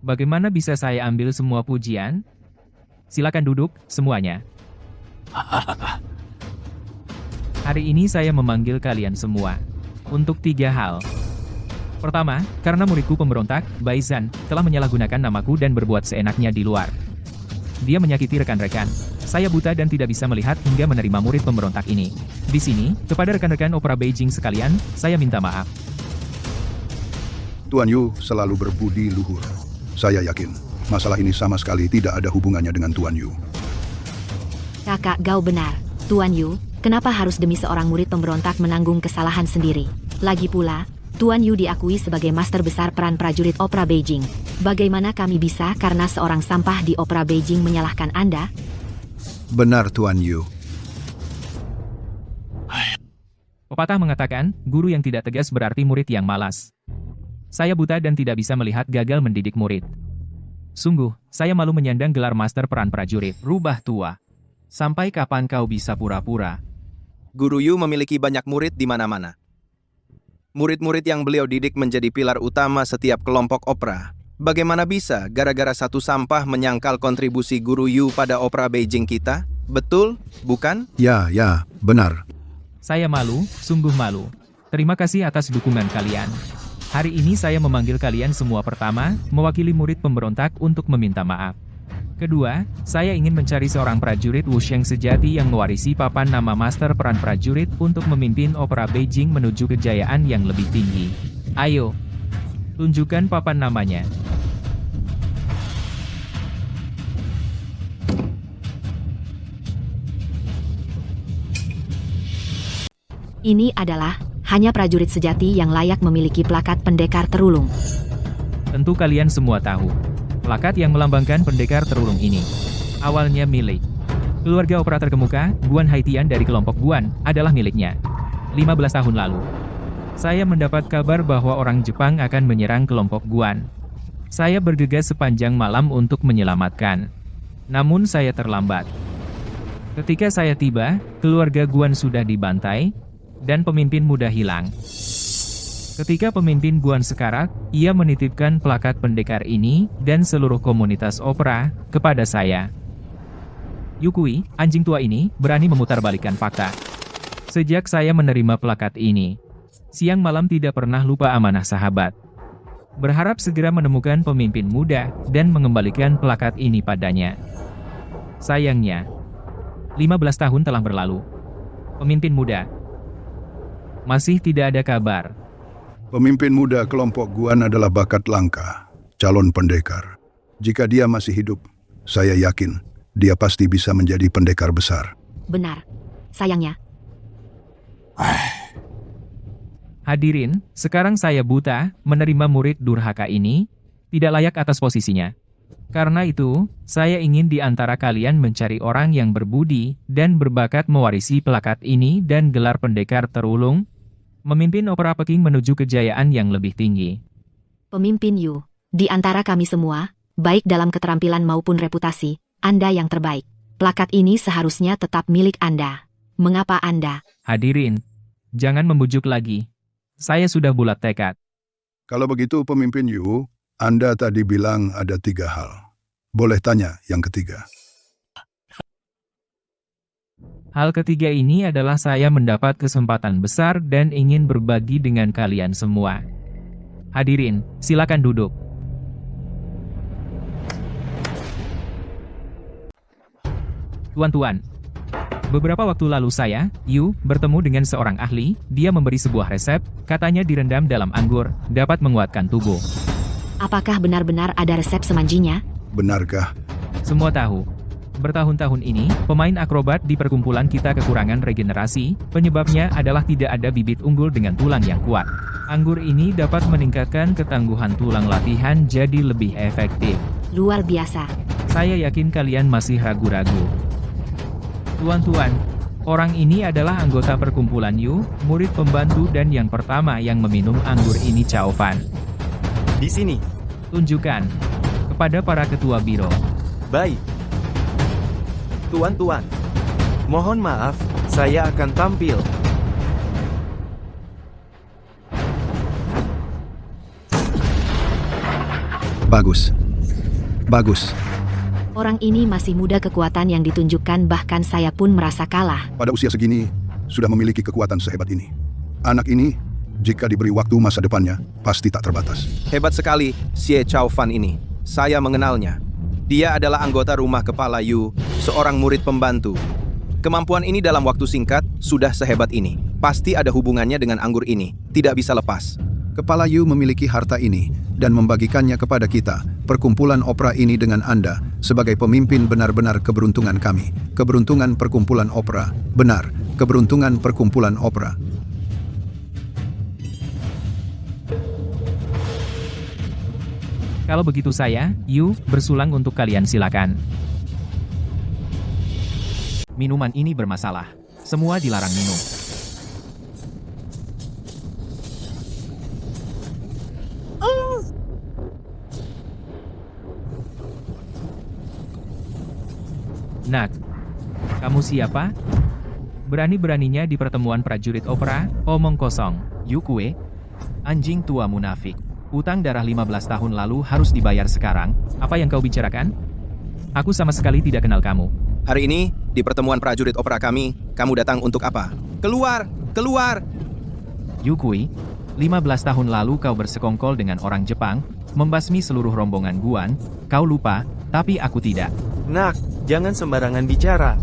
Bagaimana bisa saya ambil semua pujian? Silakan duduk, semuanya. Hari ini saya memanggil kalian semua untuk 3 hal. Pertama, karena muridku pemberontak, Bai Zhan, telah menyalahgunakan namaku dan berbuat seenaknya di luar. Dia menyakiti rekan-rekan. Saya buta dan tidak bisa melihat hingga menerima murid pemberontak ini. Di sini, kepada rekan-rekan opera Beijing sekalian, saya minta maaf. Tuan Yu selalu berbudi luhur. Saya yakin, masalah ini sama sekali tidak ada hubungannya dengan Tuan Yu. Kakak Gao benar. Tuan Yu, kenapa harus demi seorang murid pemberontak menanggung kesalahan sendiri? Lagi pula, Tuan Yu diakui sebagai master besar peran prajurit opera Beijing. Bagaimana kami bisa karena seorang sampah di opera Beijing menyalahkan Anda? Benar Tuan Yu. Pepatah mengatakan, guru yang tidak tegas berarti murid yang malas. Saya buta dan tidak bisa melihat gagal mendidik murid. Sungguh, saya malu menyandang gelar master peran prajurit. Rubah tua. Sampai kapan kau bisa pura-pura? Guru Yu memiliki banyak murid di mana-mana. Murid-murid yang beliau didik menjadi pilar utama setiap kelompok opera. Bagaimana bisa gara-gara satu sampah menyangkal kontribusi Guru Yu pada opera Beijing kita? Betul, bukan? Ya, benar. Saya malu, sungguh malu. Terima kasih atas dukungan kalian. Hari ini saya memanggil kalian semua pertama, mewakili murid pemberontak untuk meminta maaf. Kedua, saya ingin mencari seorang prajurit wusheng sejati yang mewarisi papan nama master peran prajurit untuk memimpin opera Beijing menuju kejayaan yang lebih tinggi. Ayo, tunjukkan papan namanya. Ini adalah hanya prajurit sejati yang layak memiliki plakat pendekar terulung. Tentu kalian semua tahu. Plakat yang melambangkan pendekar terulung ini awalnya milik keluarga opera terkemuka, Guan Haitian dari kelompok Guan, adalah miliknya. 15 tahun lalu, saya mendapat kabar bahwa orang Jepang akan menyerang kelompok Guan. Saya bergegas sepanjang malam untuk menyelamatkan. Namun saya terlambat. Ketika saya tiba, keluarga Guan sudah dibantai, dan pemimpin muda hilang. Ketika pemimpin Guan sekarat, ia menitipkan plakat pendekar ini dan seluruh komunitas opera kepada saya. Yukui, anjing tua ini, berani memutarbalikkan fakta. Sejak saya menerima plakat ini, siang malam tidak pernah lupa amanah sahabat. Berharap segera menemukan pemimpin muda dan mengembalikan plakat ini padanya. Sayangnya, 15 tahun telah berlalu. Pemimpin muda masih tidak ada kabar. Pemimpin muda kelompok Guan adalah bakat langka, calon pendekar. Jika dia masih hidup, saya yakin dia pasti bisa menjadi pendekar besar. Benar. Sayangnya. Hadirin, sekarang saya buta, menerima murid durhaka ini, tidak layak atas posisinya. Karena itu, saya ingin di antara kalian mencari orang yang berbudi dan berbakat mewarisi plakat ini dan gelar pendekar terulung, memimpin opera Peking menuju kejayaan yang lebih tinggi. Pemimpin Yu, di antara kami semua, baik dalam keterampilan maupun reputasi, Anda yang terbaik. Plakat ini seharusnya tetap milik Anda. Mengapa Anda? Hadirin, jangan membujuk lagi. Saya sudah bulat tekad. Kalau begitu pemimpin Yu, Anda tadi bilang ada 3 hal. Boleh tanya yang ketiga. Hal ketiga ini adalah saya mendapat kesempatan besar dan ingin berbagi dengan kalian semua. Hadirin, silakan duduk. Tuan-tuan, Beberapa waktu lalu saya, Yu, bertemu dengan seorang ahli, dia memberi sebuah resep, katanya direndam dalam anggur, dapat menguatkan tubuh. Apakah benar-benar ada resep semanjinya? Benarkah? Semua tahu. Bertahun-tahun ini, pemain akrobat di perkumpulan kita kekurangan regenerasi, penyebabnya adalah tidak ada bibit unggul dengan tulang yang kuat. Anggur ini dapat meningkatkan ketangguhan tulang latihan jadi lebih efektif. Luar biasa. Saya yakin kalian masih ragu-ragu. Tuan-tuan, orang ini adalah anggota perkumpulan Yu, murid pembantu dan yang pertama yang meminum anggur ini Cao Fan. Di sini. Tunjukkan kepada para ketua biro. Baik. Tuan-tuan. Mohon maaf, saya akan tampil. Bagus. Bagus. Orang ini masih muda, kekuatan yang ditunjukkan bahkan saya pun merasa kalah. Pada usia segini, sudah memiliki kekuatan sehebat ini. Anak ini, jika diberi waktu masa depannya, pasti tak terbatas. Hebat sekali, Xie Cao Fan ini. Saya mengenalnya. Dia adalah anggota rumah kepala Yu, seorang murid pembantu. Kemampuan ini dalam waktu singkat sudah sehebat ini. Pasti ada hubungannya dengan anggur ini. Tidak bisa lepas. Kepala Yu memiliki harta ini dan membagikannya kepada kita, perkumpulan opera ini dengan Anda, sebagai pemimpin benar-benar keberuntungan kami. Keberuntungan perkumpulan opera. Benar, keberuntungan perkumpulan opera. Kalau begitu saya, Yu, bersulang untuk kalian silakan. Minuman ini bermasalah. Semua dilarang minum. Nak, kamu siapa? Berani-beraninya di pertemuan prajurit opera, omong kosong. Yu Kue, anjing tua munafik. Utang darah 15 tahun lalu harus dibayar sekarang. Apa yang kau bicarakan? Aku sama sekali tidak kenal kamu. Hari ini, di pertemuan prajurit opera kami, kamu datang untuk apa? Keluar! Keluar! Yu Kui, 15 tahun lalu kau bersekongkol dengan orang Jepang, membasmi seluruh rombongan Guan, kau lupa, tapi aku tidak. Nak, jangan sembarangan bicara.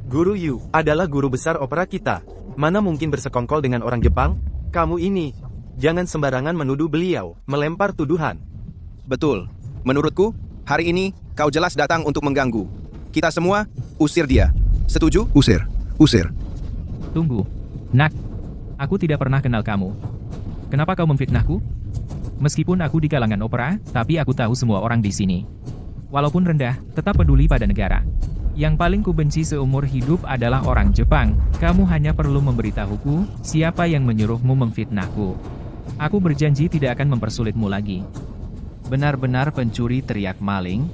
Guru Yu adalah guru besar opera kita. Mana mungkin bersekongkol dengan orang Jepang? Kamu ini, jangan sembarangan menuduh beliau, melempar tuduhan. Betul. Menurutku, hari ini kau jelas datang untuk mengganggu. Kita semua, usir dia. Setuju? Usir. Usir. Tunggu. Nak, aku tidak pernah kenal kamu. Kenapa kau memfitnahku? Meskipun aku di kalangan opera, tapi aku tahu semua orang di sini. Walaupun rendah, tetap peduli pada negara. Yang paling kubenci seumur hidup adalah orang Jepang. Kamu hanya perlu memberitahuku, siapa yang menyuruhmu memfitnahku. Aku berjanji tidak akan mempersulitmu lagi. Benar-benar pencuri, teriak maling.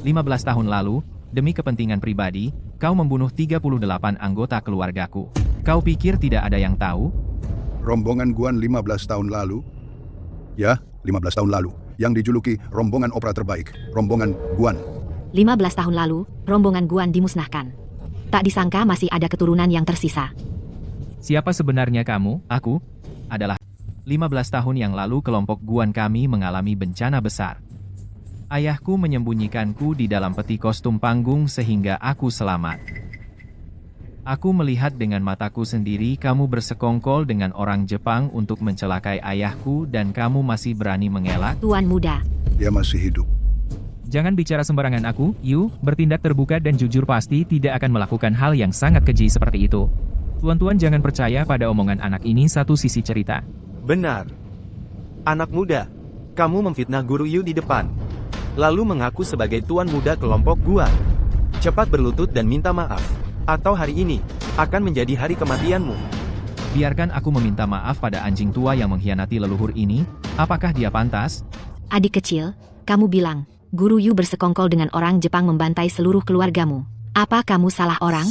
15 tahun lalu, demi kepentingan pribadi, kau membunuh 38 anggota keluargaku. Kau pikir tidak ada yang tahu? Rombongan Guan 15 tahun lalu? Ya, 15 tahun lalu. Yang dijuluki rombongan opera terbaik, rombongan Guan. 15 tahun lalu, rombongan Guan dimusnahkan. Tak disangka masih ada keturunan yang tersisa. Siapa sebenarnya kamu? Aku adalah 15 tahun yang lalu kelompok Guan kami mengalami bencana besar. Ayahku menyembunyikanku di dalam peti kostum panggung sehingga aku selamat. Aku melihat dengan mataku sendiri kamu bersekongkol dengan orang Jepang untuk mencelakai ayahku dan kamu masih berani mengelak? Tuan muda. Dia masih hidup. Jangan bicara sembarangan. Aku, Yu, bertindak terbuka dan jujur pasti tidak akan melakukan hal yang sangat keji seperti itu. Tuan-tuan jangan percaya pada omongan anak ini satu sisi cerita. Benar. Anak muda, kamu memfitnah guru Yu di depan. Lalu mengaku sebagai tuan muda kelompok Guan. Cepat berlutut dan minta maaf. Atau hari ini, akan menjadi hari kematianmu. Biarkan aku meminta maaf pada anjing tua yang mengkhianati leluhur ini. Apakah dia pantas? Adik kecil, kamu bilang, Guru Yu bersekongkol dengan orang Jepang membantai seluruh keluargamu. Apa kamu salah orang?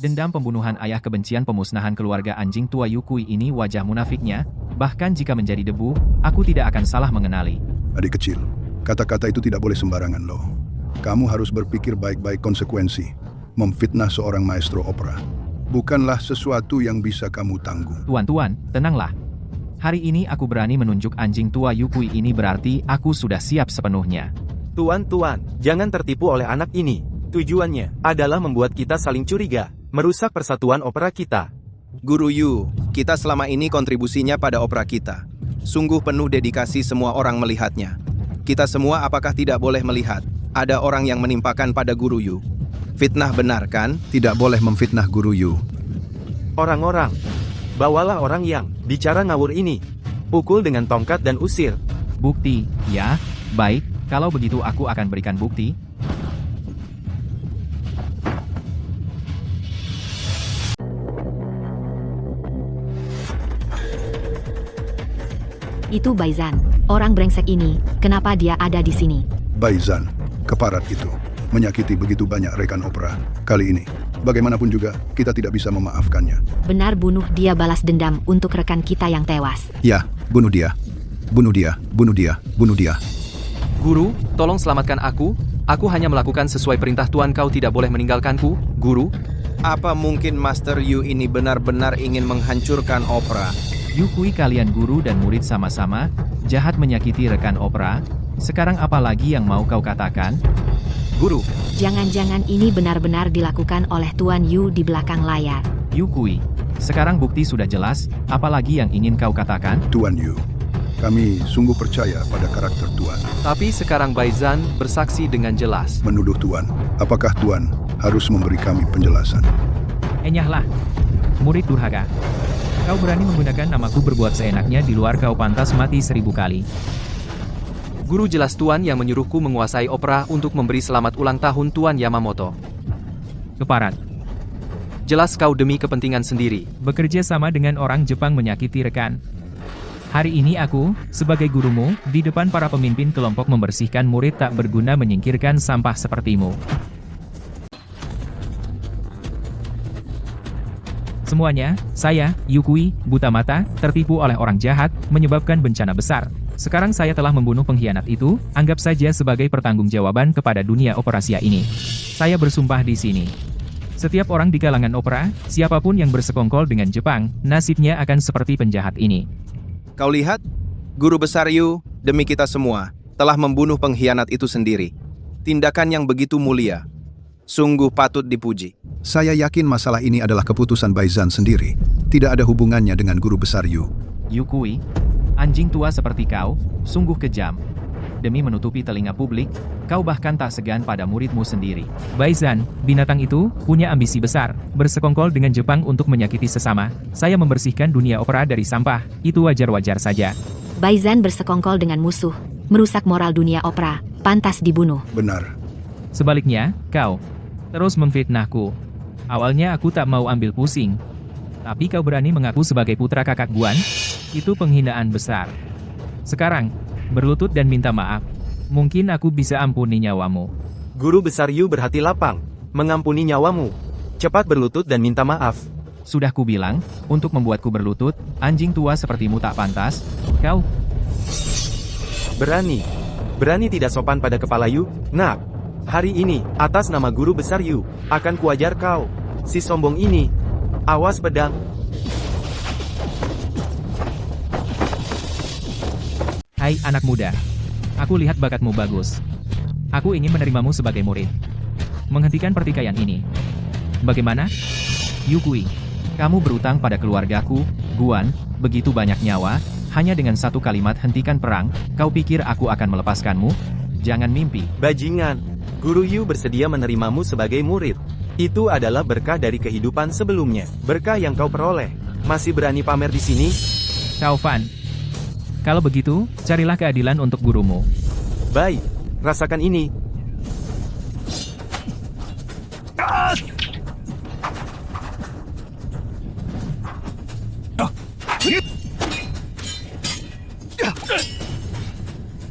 Dendam pembunuhan ayah, kebencian, pemusnahan keluarga anjing tua Yu Kui ini wajah munafiknya. Bahkan jika menjadi debu, aku tidak akan salah mengenali. Adik kecil, kata-kata itu tidak boleh sembarangan loh. Kamu harus berpikir baik-baik konsekuensi. Memfitnah seorang maestro opera bukanlah sesuatu yang bisa kamu tanggung. Tuan-tuan, tenanglah. Hari ini aku berani menunjuk anjing tua Yu Kui ini berarti aku sudah siap sepenuhnya. Tuan, jangan tertipu oleh anak ini. Tujuannya adalah membuat kita saling curiga, merusak persatuan opera kita. Guru Yu, kita selama ini kontribusinya pada opera kita. Sungguh penuh dedikasi semua orang melihatnya. Kita semua apakah tidak boleh melihat ada orang yang menimpakan pada Guru Yu? Fitnah benar kan? Tidak boleh memfitnah Guru Yu. Orang-orang, bawalah orang yang bicara ngawur ini. Pukul dengan tongkat dan usir. Bukti, ya? Baik, kalau begitu aku akan berikan bukti. Itu Baizan. Orang brengsek ini, kenapa dia ada di sini? Baizan, keparat itu, menyakiti begitu banyak rekan opera. Kali ini, bagaimanapun juga, kita tidak bisa memaafkannya. Benar bunuh dia balas dendam untuk rekan kita yang tewas. Ya, bunuh dia. Bunuh dia, bunuh dia, bunuh dia. Guru, tolong selamatkan aku. Aku hanya melakukan sesuai perintah Tuan, kau tidak boleh meninggalkanku, Guru. Apa mungkin Master Yu ini benar-benar ingin menghancurkan opera? Yukui, kalian guru dan murid sama-sama, jahat menyakiti rekan opera. Sekarang apa lagi yang mau kau katakan? Guru, Jangan-jangan ini benar-benar dilakukan oleh Tuan Yu di belakang layar. Yukui, sekarang bukti sudah jelas, apalagi yang ingin kau katakan? Tuan Yu, kami sungguh percaya pada karakter Tuan. tapi sekarang Baizan bersaksi dengan jelas. Menuduh Tuan, apakah Tuan harus memberi kami penjelasan? Enyahlah, murid durhaka. Kau berani menggunakan namaku berbuat seenaknya di luar, kau pantas mati 1000 kali. Guru, jelas Tuan yang menyuruhku menguasai opera untuk memberi selamat ulang tahun Tuan Yamamoto. Keparat, Jelas kau demi kepentingan sendiri. bekerja sama dengan orang Jepang menyakiti rekan. Hari ini aku, sebagai gurumu, di depan para pemimpin kelompok membersihkan murid tak berguna menyingkirkan sampah sepertimu. Semuanya, saya, Yukui, buta mata, tertipu oleh orang jahat, menyebabkan bencana besar. Sekarang saya telah membunuh pengkhianat itu, anggap saja sebagai pertanggungjawaban kepada dunia operasia ini. Saya bersumpah di sini. Setiap orang di kalangan opera, siapapun yang bersekongkol dengan Jepang, nasibnya akan seperti penjahat ini. Kau lihat? Guru besar Yu, demi kita semua, telah membunuh pengkhianat itu sendiri. Tindakan yang begitu mulia. Sungguh patut dipuji. Saya yakin masalah ini adalah keputusan Baizan sendiri. Tidak ada hubungannya dengan Guru Besar Yu. Yukui, anjing tua seperti kau, sungguh kejam. Demi menutupi telinga publik, kau bahkan tak segan pada muridmu sendiri. Baizan, binatang itu, punya ambisi besar, bersekongkol dengan Jepang untuk menyakiti sesama. Saya membersihkan dunia opera dari sampah, itu wajar-wajar saja. Baizan bersekongkol dengan musuh, merusak moral dunia opera, pantas dibunuh. Benar. Sebaliknya, kau terus memfitnahku. Awalnya aku tak mau ambil pusing. Tapi kau berani mengaku sebagai putra kakak Guan? Itu penghinaan besar. Sekarang, berlutut dan minta maaf. Mungkin aku bisa ampuni nyawamu. Guru besar Yu berhati lapang, mengampuni nyawamu. Cepat berlutut dan minta maaf. Sudah kubilang, untuk membuatku berlutut, anjing tua sepertimu tak pantas. Kau Berani tidak sopan pada kepala Yu? Nak. Hari ini, atas nama Guru Besar Yu, akan kuajar kau. Si sombong ini. Awas pedang. Hai anak muda. Aku lihat bakatmu bagus. Aku ingin menerimamu sebagai murid. Menghentikan pertikaian ini. Bagaimana? Yukui, kamu berutang pada keluargaku, Guan, begitu banyak nyawa, hanya dengan satu kalimat hentikan perang, kau pikir aku akan melepaskanmu? Jangan mimpi. Bajingan. Guru Yu bersedia menerimamu sebagai murid. Itu adalah berkah dari kehidupan sebelumnya. Berkah yang kau peroleh. Masih berani pamer di sini? Cao Fan. Kalau begitu, carilah keadilan untuk gurumu. Baik, rasakan ini.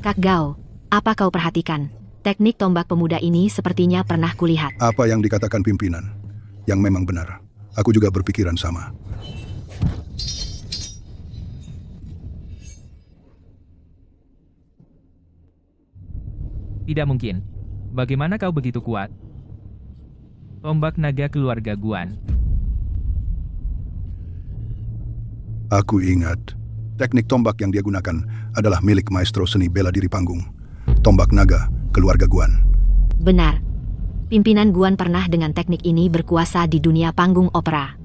Kak Gao, apa kau perhatikan? Teknik tombak pemuda ini sepertinya pernah kulihat. Apa yang dikatakan pimpinan? Yang memang benar. Aku juga berpikiran sama. Tidak mungkin. Bagaimana kau begitu kuat? Tombak naga keluarga Guan. Aku ingat, teknik tombak yang dia gunakan adalah milik maestro seni bela diri panggung. Tombak naga keluarga Guan. Benar. Pimpinan Guan pernah dengan teknik ini berkuasa di dunia panggung opera.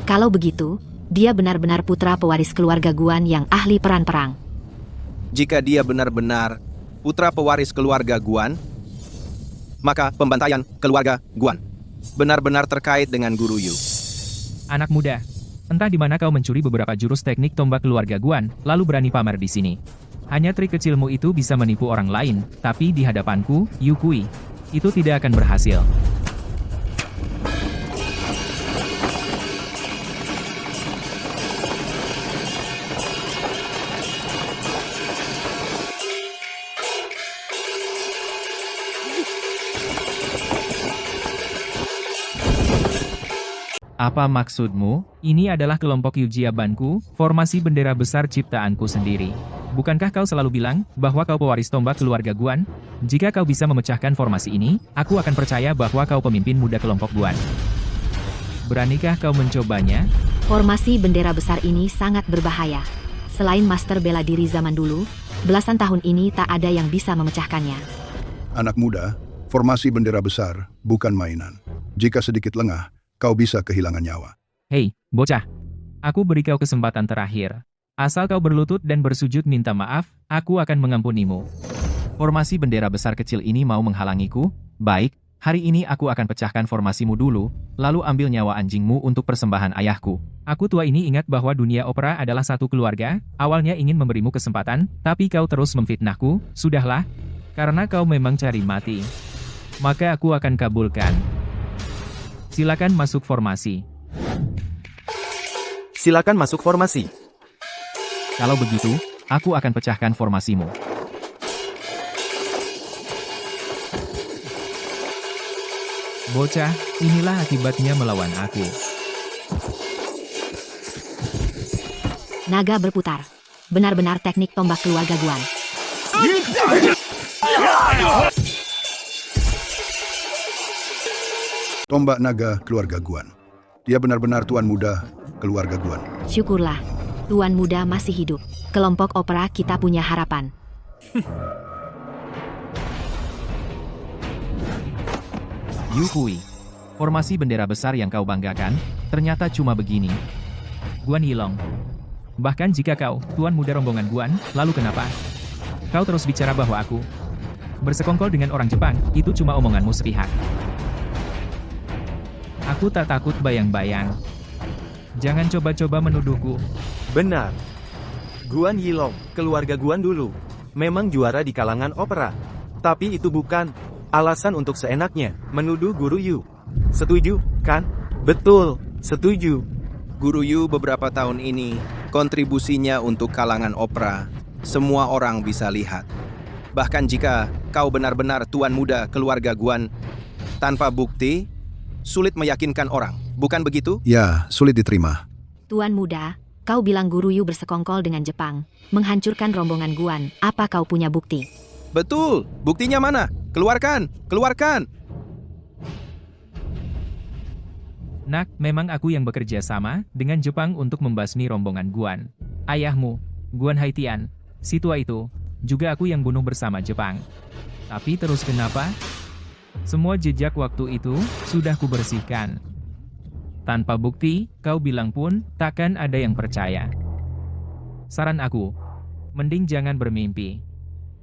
Kalau begitu, dia benar-benar putra pewaris keluarga Guan yang ahli peran perang. Jika dia benar-benar putra pewaris keluarga Guan, maka pembantaian keluarga Guan benar-benar terkait dengan Guru Yu. Anak muda, entah di mana kau mencuri beberapa jurus teknik tombak keluarga Guan, lalu berani pamer di sini. Hanya trik kecilmu itu bisa menipu orang lain, tapi di hadapanku, Yukui, itu tidak akan berhasil. Apa maksudmu? Ini adalah kelompok Yujiabanku, formasi bendera besar ciptaanku sendiri. Bukankah kau selalu bilang bahwa kau pewaris tombak keluarga Guan? Jika kau bisa memecahkan formasi ini, aku akan percaya bahwa kau pemimpin muda kelompok Guan. Beranikah kau mencobanya? Formasi bendera besar ini sangat berbahaya. Selain master bela diri zaman dulu, belasan tahun ini tak ada yang bisa memecahkannya. Anak muda, formasi bendera besar bukan mainan. Jika sedikit lengah, kau bisa kehilangan nyawa. Hei, bocah. Aku beri kau kesempatan terakhir. Asal kau berlutut dan bersujud minta maaf, aku akan mengampunimu. Formasi bendera besar kecil ini mau menghalangiku? Baik, hari ini aku akan pecahkan formasimu dulu, lalu ambil nyawa anjingmu untuk persembahan ayahku. Aku tua ini ingat bahwa dunia opera adalah satu keluarga, awalnya ingin memberimu kesempatan, tapi kau terus memfitnahku, sudahlah. Karena kau memang cari mati. Maka aku akan kabulkan. Silakan masuk formasi. Silakan masuk formasi. Kalau begitu, aku akan pecahkan formasimu. Bocah, inilah akibatnya melawan aku. Naga berputar. Benar-benar teknik tombak keluarga Guan. Tombak naga keluarga Guan. Dia benar-benar tuan muda keluarga Guan. Syukurlah, tuan muda masih hidup. Kelompok opera kita punya harapan. Yukui, formasi bendera besar yang kau banggakan, ternyata cuma begini. Guan Yilong. Bahkan jika kau, tuan muda rombongan Guan, lalu kenapa? Kau terus bicara bahwa aku bersekongkol dengan orang Jepang, itu cuma omonganmu sepihak. Aku tak takut bayang-bayang. Jangan coba-coba menuduhku. Benar. Guan Yilong, keluarga Guan dulu, memang juara di kalangan opera. Tapi itu bukan alasan untuk seenaknya menuduh Guru Yu. Setuju, kan? Betul, setuju. Guru Yu beberapa tahun ini, kontribusinya untuk kalangan opera, semua orang bisa lihat. Bahkan jika kau benar-benar tuan muda keluarga Guan, tanpa bukti, sulit meyakinkan orang, bukan begitu? Ya, sulit diterima. Tuan muda, kau bilang Guru Yu bersekongkol dengan Jepang, menghancurkan rombongan Guan. Apa kau punya bukti? Betul, buktinya mana? Keluarkan, keluarkan! Nak, memang aku yang bekerja sama dengan Jepang untuk membasmi rombongan Guan. Ayahmu, Guan Haitian, si tua itu, juga aku yang bunuh bersama Jepang. Tapi terus kenapa? Semua jejak waktu itu sudah kubersihkan. Tanpa bukti, kau bilang pun takkan ada yang percaya. Saran aku, mending jangan bermimpi.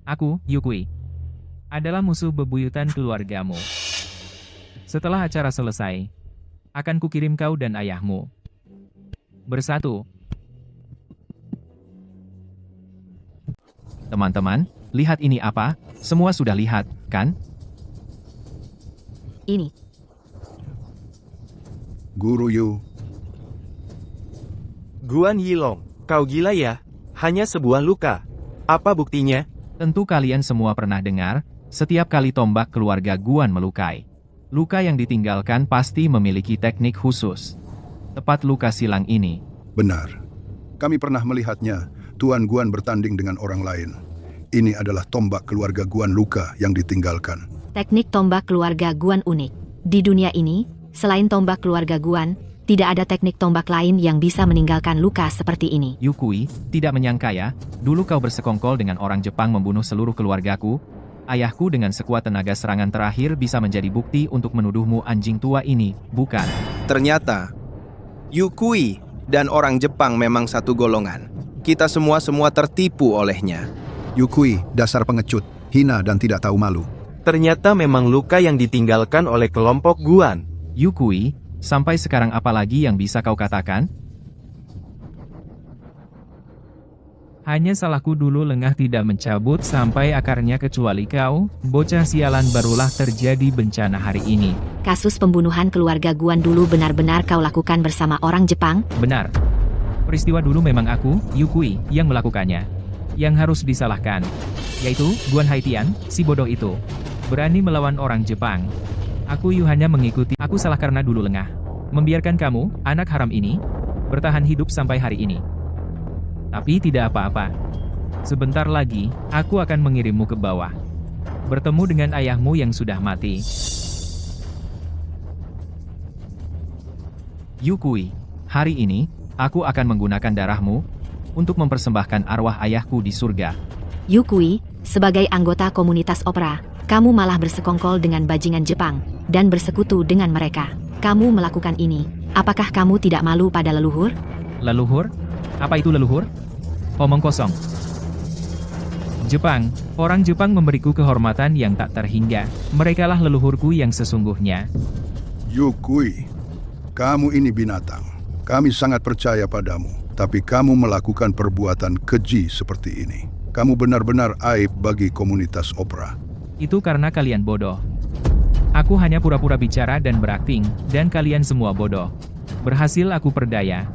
Aku, Yukui, adalah musuh bebuyutan keluargamu. Setelah acara selesai, akan kukirim kau dan ayahmu bersatu. Teman-teman, lihat ini apa? Semua sudah lihat, kan? Ini. Guru Yu. Guan Yilong, kau gila ya? Hanya sebuah luka. Apa buktinya? Tentu kalian semua pernah dengar, setiap kali tombak keluarga Guan melukai, luka yang ditinggalkan pasti memiliki teknik khusus. Tepat luka silang ini. Benar. Kami pernah melihatnya, Tuan Guan bertanding dengan orang lain. Ini adalah tombak keluarga Guan luka yang ditinggalkan. Teknik tombak keluarga Guan unik. Di dunia ini, selain tombak keluarga Guan, tidak ada teknik tombak lain yang bisa meninggalkan luka seperti ini. Yukui, tidak menyangka ya, dulu kau bersekongkol dengan orang Jepang membunuh seluruh keluargaku. Ayahku dengan sekuat tenaga serangan terakhir bisa menjadi bukti untuk menuduhmu anjing tua ini, bukan? Ternyata, Yukui dan orang Jepang memang satu golongan. Kita semua tertipu olehnya. Yukui, dasar pengecut, hina dan tidak tahu malu. Ternyata memang luka yang ditinggalkan oleh kelompok Guan. Yukui, sampai sekarang apa lagi yang bisa kau katakan? Hanya salahku dulu lengah tidak mencabut sampai akarnya kecuali kau, bocah sialan barulah terjadi bencana hari ini. Kasus pembunuhan keluarga Guan dulu benar-benar kau lakukan bersama orang Jepang? Benar. Peristiwa dulu memang aku, Yukui, yang melakukannya. Yang harus disalahkan, yaitu Guan Haitian, si bodoh itu. Berani melawan orang Jepang. Aku hanya mengikuti. Aku salah karena dulu lengah. Membiarkan kamu, anak haram ini, bertahan hidup sampai hari ini. Tapi tidak apa-apa. Sebentar lagi, aku akan mengirimmu ke bawah. Bertemu dengan ayahmu yang sudah mati. Yukui, hari ini, aku akan menggunakan darahmu untuk mempersembahkan arwah ayahku di surga. Yukui, sebagai anggota komunitas opera, kamu malah bersekongkol dengan bajingan Jepang, dan bersekutu dengan mereka. Kamu melakukan ini, apakah kamu tidak malu pada leluhur? Leluhur? Apa itu leluhur? Omong kosong. Jepang, orang Jepang memberiku kehormatan yang tak terhingga. Merekalah leluhurku yang sesungguhnya. Yukui, kamu ini binatang. Kami sangat percaya padamu, tapi kamu melakukan perbuatan keji seperti ini. Kamu benar-benar aib bagi komunitas opera. Itu karena kalian bodoh. Aku hanya pura-pura bicara dan berakting, dan kalian semua bodoh. Berhasil aku perdaya.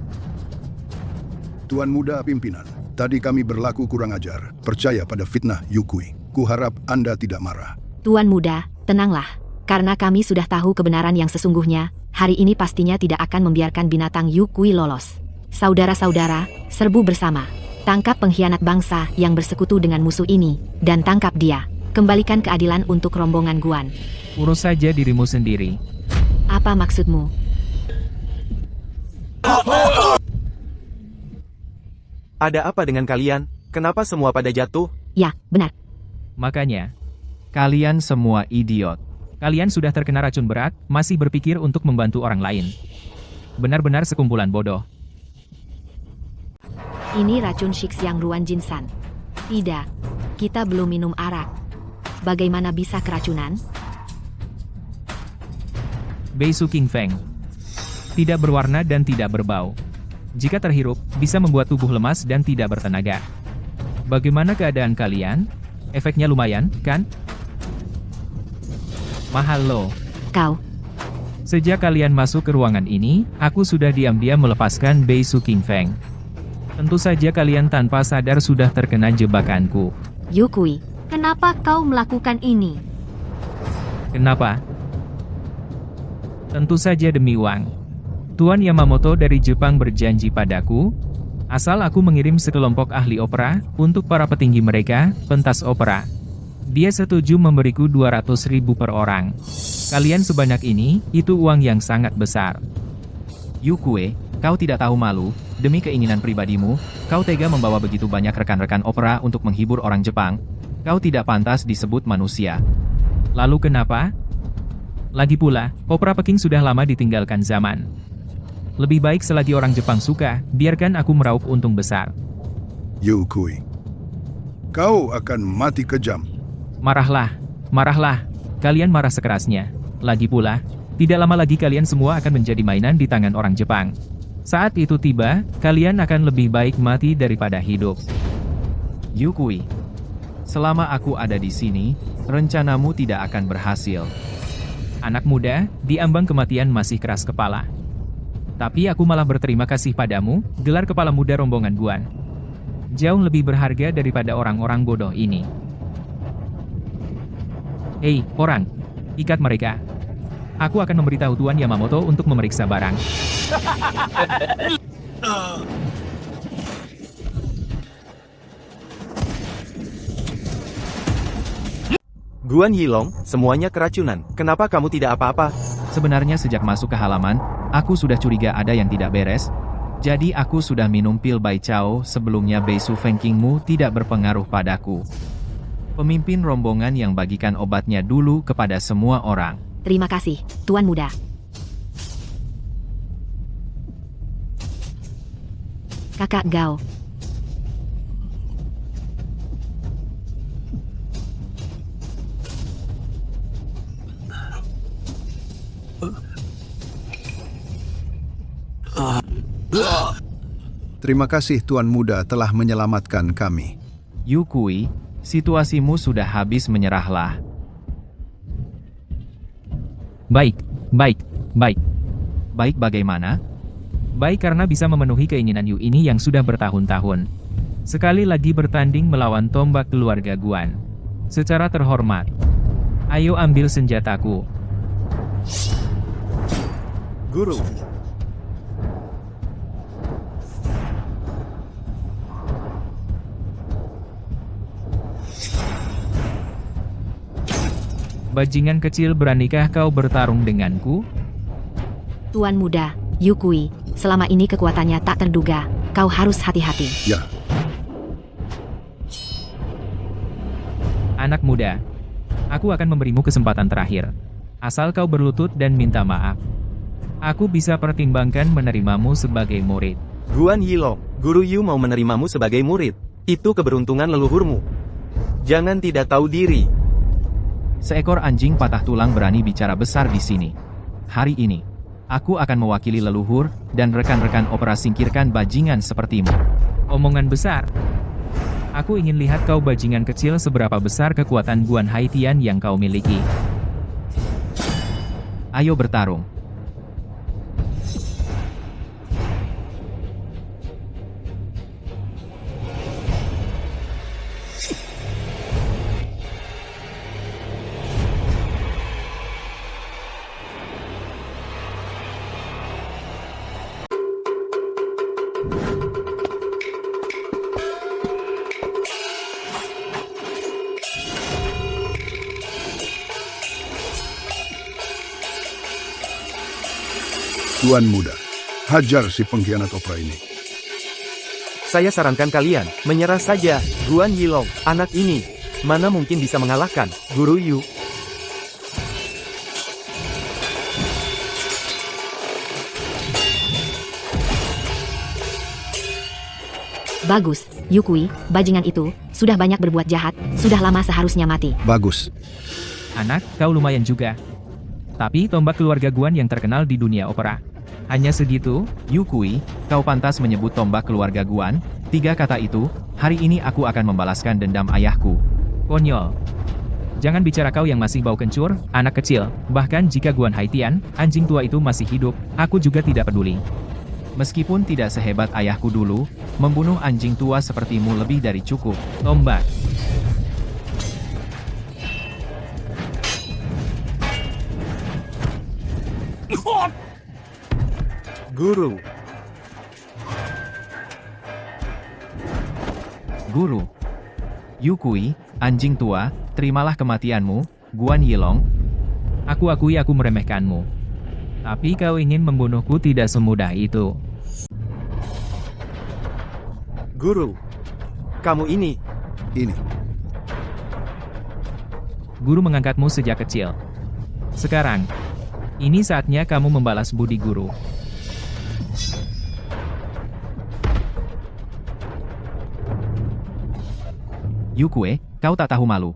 Tuan muda pimpinan, tadi kami berlaku kurang ajar. Percaya pada fitnah Yukui. Kuharap Anda tidak marah. Tuan muda, tenanglah. Karena kami sudah tahu kebenaran yang sesungguhnya, hari ini pastinya tidak akan membiarkan binatang Yukui lolos. Saudara-saudara, serbu bersama. Tangkap pengkhianat bangsa yang bersekutu dengan musuh ini, dan tangkap dia. Kembalikan keadilan untuk rombongan Guan. Urus saja dirimu sendiri. Apa maksudmu? Ada apa dengan kalian? Kenapa semua pada jatuh? Ya, benar. Makanya, kalian semua idiot. Kalian sudah terkena racun berat, masih berpikir untuk membantu orang lain. Benar-benar sekumpulan bodoh. Ini racun Shixiang Ruan Jinsan. Tidak, kita belum minum arak. Bagaimana bisa keracunan? Beisu King Feng. Tidak berwarna dan tidak berbau. Jika terhirup, bisa membuat tubuh lemas dan tidak bertenaga. Bagaimana keadaan kalian? Efeknya lumayan, kan? Mahal loh. Kau. Sejak kalian masuk ke ruangan ini, aku sudah diam-diam melepaskan Beisu King Feng. Tentu saja kalian tanpa sadar sudah terkena jebakanku. Yukui, kenapa kau melakukan ini? Kenapa? Tentu saja demi uang. Tuan Yamamoto dari Jepang berjanji padaku, asal aku mengirim sekelompok ahli opera, untuk para petinggi mereka, pentas opera. Dia setuju memberiku 200.000 per orang. Kalian sebanyak ini, itu uang yang sangat besar. Yukui, kau tidak tahu malu, demi keinginan pribadimu, kau tega membawa begitu banyak rekan-rekan opera untuk menghibur orang Jepang. Kau tidak pantas disebut manusia. Lalu kenapa? Lagi pula, opera Peking sudah lama ditinggalkan zaman. Lebih baik selagi orang Jepang suka, biarkan aku meraup untung besar. Yukui, kau akan mati kejam. Marahlah, marahlah. Kalian marah sekerasnya. Lagi pula, tidak lama lagi kalian semua akan menjadi mainan di tangan orang Jepang. Saat itu tiba, kalian akan lebih baik mati daripada hidup. Yukui, selama aku ada di sini, rencanamu tidak akan berhasil. Anak muda, di ambang kematian masih keras kepala. Tapi aku malah berterima kasih padamu, gelar kepala muda rombongan Guan. Jauh lebih berharga daripada orang-orang bodoh ini. Hei, orang! Ikat mereka. Aku akan memberitahu Tuan Yamamoto untuk memeriksa barang. Guan Yilong, semuanya keracunan. Kenapa kamu tidak apa-apa? Sebenarnya sejak masuk ke halaman, aku sudah curiga ada yang tidak beres. Jadi aku sudah minum pil Bai Chao sebelumnya Beisu Feng Kingmu tidak berpengaruh padaku. Pemimpin rombongan yang bagikan obatnya dulu kepada semua orang. Terima kasih, Tuan Muda. Kakak Gao. Terima kasih Tuan Muda telah menyelamatkan kami. Yu Kui, situasimu sudah habis, menyerahlah. Baik, baik, baik. Baik bagaimana? Baik karena bisa memenuhi keinginan Yu ini yang sudah bertahun-tahun. Sekali lagi bertanding melawan tombak keluarga Guan. Secara terhormat. Ayo ambil senjataku. Guru. Bajingan kecil, beranikah kau bertarung denganku? Tuan Muda, Yu Kui, selama ini kekuatannya tak terduga. Kau harus hati-hati. Ya, Anak muda, aku akan memberimu kesempatan terakhir. Asal kau berlutut dan minta maaf. Aku bisa pertimbangkan menerimamu sebagai murid. Guan Yilong, Guru Yu mau menerimamu sebagai murid. Itu keberuntungan leluhurmu. Jangan tidak tahu diri. Seekor anjing patah tulang berani bicara besar di sini. Hari ini, aku akan mewakili leluhur dan rekan-rekan opera singkirkan bajingan sepertimu. Omongan besar. Aku ingin lihat kau bajingan kecil seberapa besar kekuatan Guan Haitian yang kau miliki. Ayo bertarung. Tuan Muda, hajar si pengkhianat opera ini. Saya sarankan kalian, menyerah saja. Guan Yilong, anak ini, mana mungkin bisa mengalahkan Guru Yu. Bagus, Yu Kui, bajingan itu sudah banyak berbuat jahat, sudah lama seharusnya mati. Bagus. Anak, kau lumayan juga. Tapi tombak keluarga Guan yang terkenal di dunia opera. Hanya segitu? Yu Kui, kau pantas menyebut tombak keluarga Guan. 3 kata itu, hari ini aku akan membalaskan dendam ayahku. Konyol. Jangan bicara kau yang masih bau kencur, anak kecil. Bahkan jika Guan Haitian, anjing tua itu masih hidup, aku juga tidak peduli. Meskipun tidak sehebat ayahku dulu, membunuh anjing tua sepertimu lebih dari cukup. Tombak. Guru. Guru. Yu Kui, anjing tua, terimalah kematianmu, Guan Yilong. Aku akui aku meremehkanmu. Tapi kau ingin membunuhku tidak semudah itu. Guru. Kamu ini. Ini. Guru mengangkatmu sejak kecil. Sekarang, ini saatnya kamu membalas budi guru. Yu Kui, kau tak tahu malu.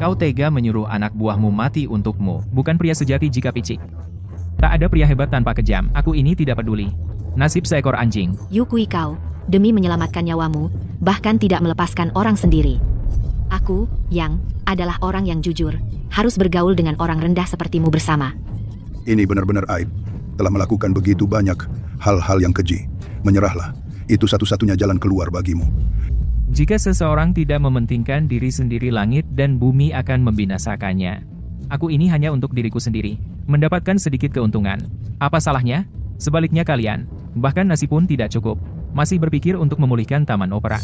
Kau tega menyuruh anak buahmu mati untukmu. Bukan pria sejati jika picik. Tak ada pria hebat tanpa kejam. Aku ini tidak peduli. Nasib seekor anjing. Yu Kui, kau, demi menyelamatkan nyawamu, bahkan tidak melepaskan orang sendiri. Aku, yang adalah orang yang jujur, harus bergaul dengan orang rendah sepertimu bersama. Ini benar-benar aib. Telah melakukan begitu banyak hal-hal yang keji. Menyerahlah. Itu satu-satunya jalan keluar bagimu. Jika seseorang tidak mementingkan diri sendiri, langit dan bumi akan membinasakannya. Aku ini hanya untuk diriku sendiri, mendapatkan sedikit keuntungan. Apa salahnya? Sebaliknya kalian, bahkan nasi pun tidak cukup, masih berpikir untuk memulihkan taman opera.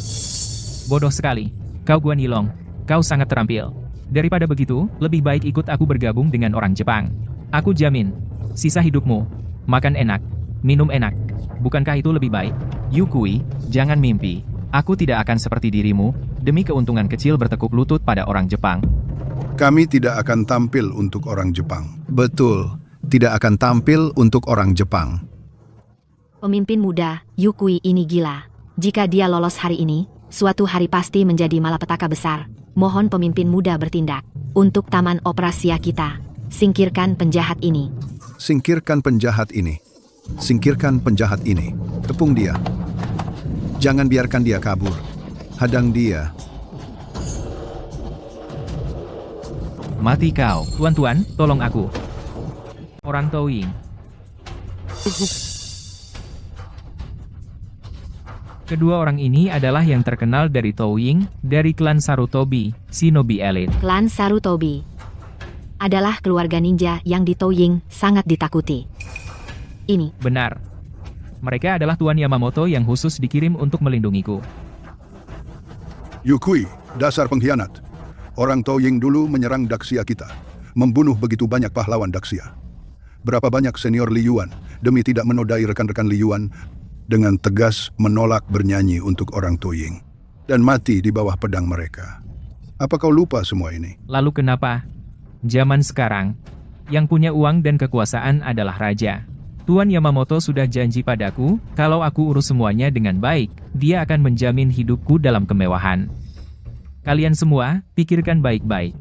Bodoh sekali. Kau Guan Yilong, kau sangat terampil. Daripada begitu, lebih baik ikut aku bergabung dengan orang Jepang. Aku jamin, sisa hidupmu, makan enak, minum enak. Bukankah itu lebih baik? Yu Kui, jangan mimpi. Aku tidak akan seperti dirimu, demi keuntungan kecil bertekuk lutut pada orang Jepang. Kami tidak akan tampil untuk orang Jepang. Betul, tidak akan tampil untuk orang Jepang. Pemimpin muda, Yukui ini gila. Jika dia lolos hari ini, suatu hari pasti menjadi malapetaka besar. Mohon pemimpin muda bertindak. Untuk taman operasi kita, singkirkan penjahat ini. Singkirkan penjahat ini. Singkirkan penjahat ini. Tepung dia. Jangan biarkan dia kabur. Hadang dia. Mati kau. Tuan-tuan, tolong aku. Orang Touying. Kedua orang ini adalah yang terkenal dari Touying, dari klan Sarutobi, Shinobi Elite. Klan Sarutobi adalah keluarga ninja yang di Touying sangat ditakuti. Ini Benar. Mereka adalah Tuan Yamamoto yang khusus dikirim untuk melindungiku. Yukui, dasar pengkhianat. Orang Touying dulu menyerang Daxia kita. Membunuh begitu banyak pahlawan Daxia. Berapa banyak senior Li Yuan demi tidak menodai rekan-rekan Li Yuan dengan tegas menolak bernyanyi untuk orang Touying. Dan mati di bawah pedang mereka. Apa kau lupa semua ini? Lalu kenapa? Zaman sekarang, yang punya uang dan kekuasaan adalah raja. Tuan Yamamoto sudah janji padaku, kalau aku urus semuanya dengan baik, dia akan menjamin hidupku dalam kemewahan. Kalian semua, pikirkan baik-baik.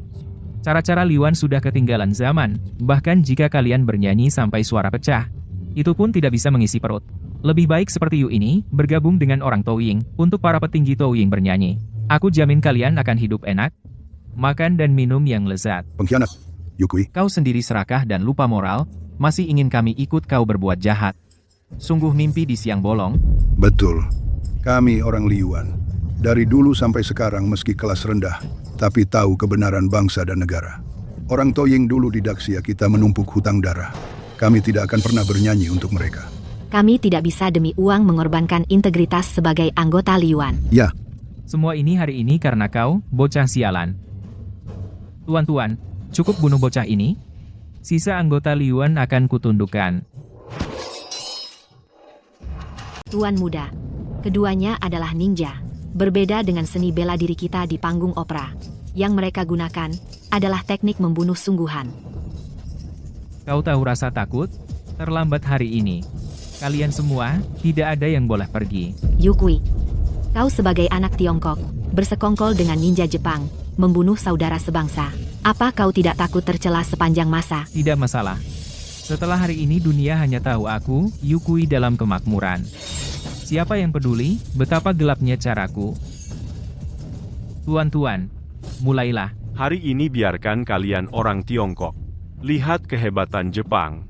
Cara-cara Li Yuan sudah ketinggalan zaman, bahkan jika kalian bernyanyi sampai suara pecah, itu pun tidak bisa mengisi perut. Lebih baik seperti Yu ini, bergabung dengan orang Touying, untuk para petinggi Touying bernyanyi. Aku jamin kalian akan hidup enak, makan dan minum yang lezat. Pengkhianat, Yukui. Kau sendiri serakah dan lupa moral, masih ingin kami ikut kau berbuat jahat. Sungguh mimpi di siang bolong. Betul. Kami orang Li Yuan. Dari dulu sampai sekarang meski kelas rendah, tapi tahu kebenaran bangsa dan negara. Orang Touying dulu di Daxia kita menumpuk hutang darah. Kami tidak akan pernah bernyanyi untuk mereka. kami tidak bisa demi uang mengorbankan integritas sebagai anggota Li Yuan. Ya. Semua ini hari ini karena kau, bocah sialan. Tuan-tuan, cukup bunuh bocah ini? Sisa anggota Li Yuan akan kutundukkan. Tuan muda, keduanya adalah ninja. Berbeda dengan seni bela diri kita di panggung opera. Yang mereka gunakan adalah teknik membunuh sungguhan. Kau tahu rasa takut? Terlambat hari ini. Kalian semua, tidak ada yang boleh pergi. Yukui, kau sebagai anak Tiongkok, bersekongkol dengan ninja Jepang, membunuh saudara sebangsa. Apa kau tidak takut tercela sepanjang masa? Tidak masalah. Setelah hari ini dunia hanya tahu aku, Yukui dalam kemakmuran. Siapa yang peduli, betapa gelapnya caraku? Tuan-tuan, mulailah. Hari ini biarkan kalian orang Tiongkok. Lihat kehebatan Jepang.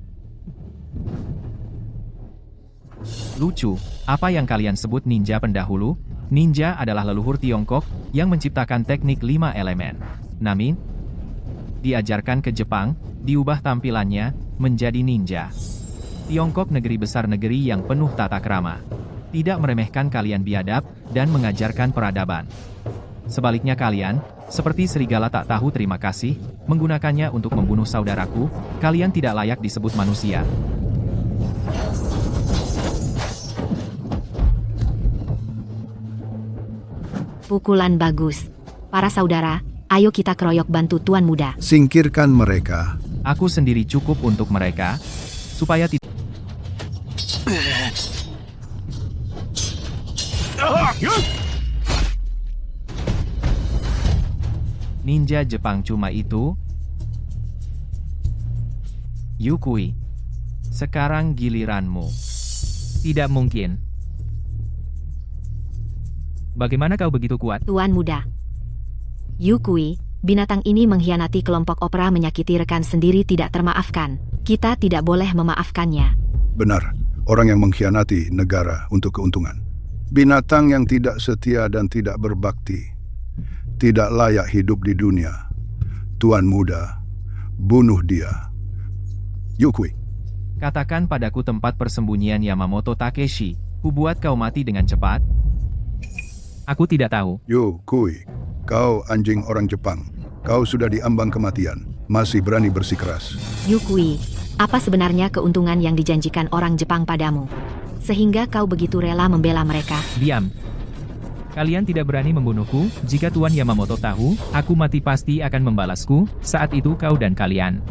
Lucu, apa yang kalian sebut ninja pendahulu? Ninja adalah leluhur Tiongkok yang menciptakan teknik 5 elemen. Namun, diajarkan ke Jepang, diubah tampilannya menjadi ninja. Tiongkok negeri besar, negeri yang penuh tata krama. Tidak meremehkan kalian biadab dan mengajarkan peradaban. Sebaliknya kalian, seperti serigala tak tahu terima kasih, menggunakannya untuk membunuh saudaraku, kalian tidak layak disebut manusia. Pukulan bagus. Para saudara, ayo kita keroyok bantu Tuan Muda. Singkirkan mereka. Aku sendiri cukup untuk mereka, supaya tidak... Ninja Jepang cuma itu. Yukui, sekarang giliranmu. Tidak mungkin. Bagaimana kau begitu kuat? Tuan Muda. Yukui, binatang ini mengkhianati kelompok opera, menyakiti rekan sendiri, tidak termaafkan. Kita tidak boleh memaafkannya. Benar, orang yang mengkhianati negara untuk keuntungan. Binatang yang tidak setia dan tidak berbakti. Tidak layak hidup di dunia. Tuan Muda, bunuh dia. Yukui. Katakan padaku tempat persembunyian Yamamoto Takeshi, ku buat kau mati dengan cepat. Aku tidak tahu. Yukui, kau anjing orang Jepang. Kau sudah diambang kematian, masih berani bersikeras. Yukui, apa sebenarnya keuntungan yang dijanjikan orang Jepang padamu? Sehingga kau begitu rela membela mereka? Diam. Kalian tidak berani membunuhku, jika Tuan Yamamoto tahu, aku mati pasti akan membalasku, saat itu kau dan kalian.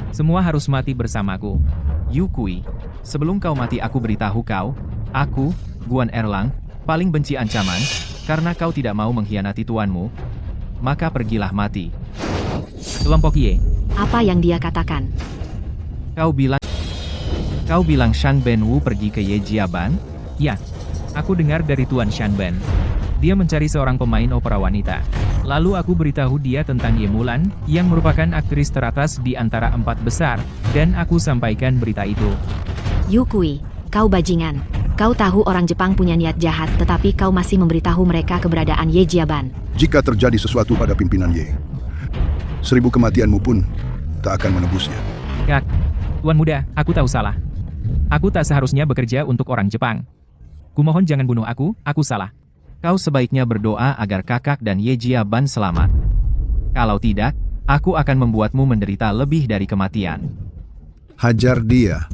Semua harus mati bersamaku. Yukui, sebelum kau mati aku beritahu kau, aku, Guan Erlang, paling benci ancaman, karena kau tidak mau mengkhianati tuanmu, maka pergilah mati. Kelompok Y. Apa yang dia katakan? Kau bilang Shan Benwu pergi ke Yejiaban? Ya, aku dengar dari Tuan Shanben. Dia mencari seorang pemain opera wanita. Lalu aku beritahu dia tentang Ye Mulan, yang merupakan aktris teratas di antara 4 besar, dan aku sampaikan berita itu. Yukui, kau bajingan. Kau tahu orang Jepang punya niat jahat, tetapi kau masih memberitahu mereka keberadaan Ye Jiaban. Jika terjadi sesuatu pada pimpinan Ye, 1000 kematianmu pun tak akan menebusnya. Kak, Tuan Muda, aku tahu salah. Aku tak seharusnya bekerja untuk orang Jepang. Kumohon jangan bunuh aku salah. Kau sebaiknya berdoa agar kakak dan Yejiaban selamat. Kalau tidak, aku akan membuatmu menderita lebih dari kematian. Hajar dia.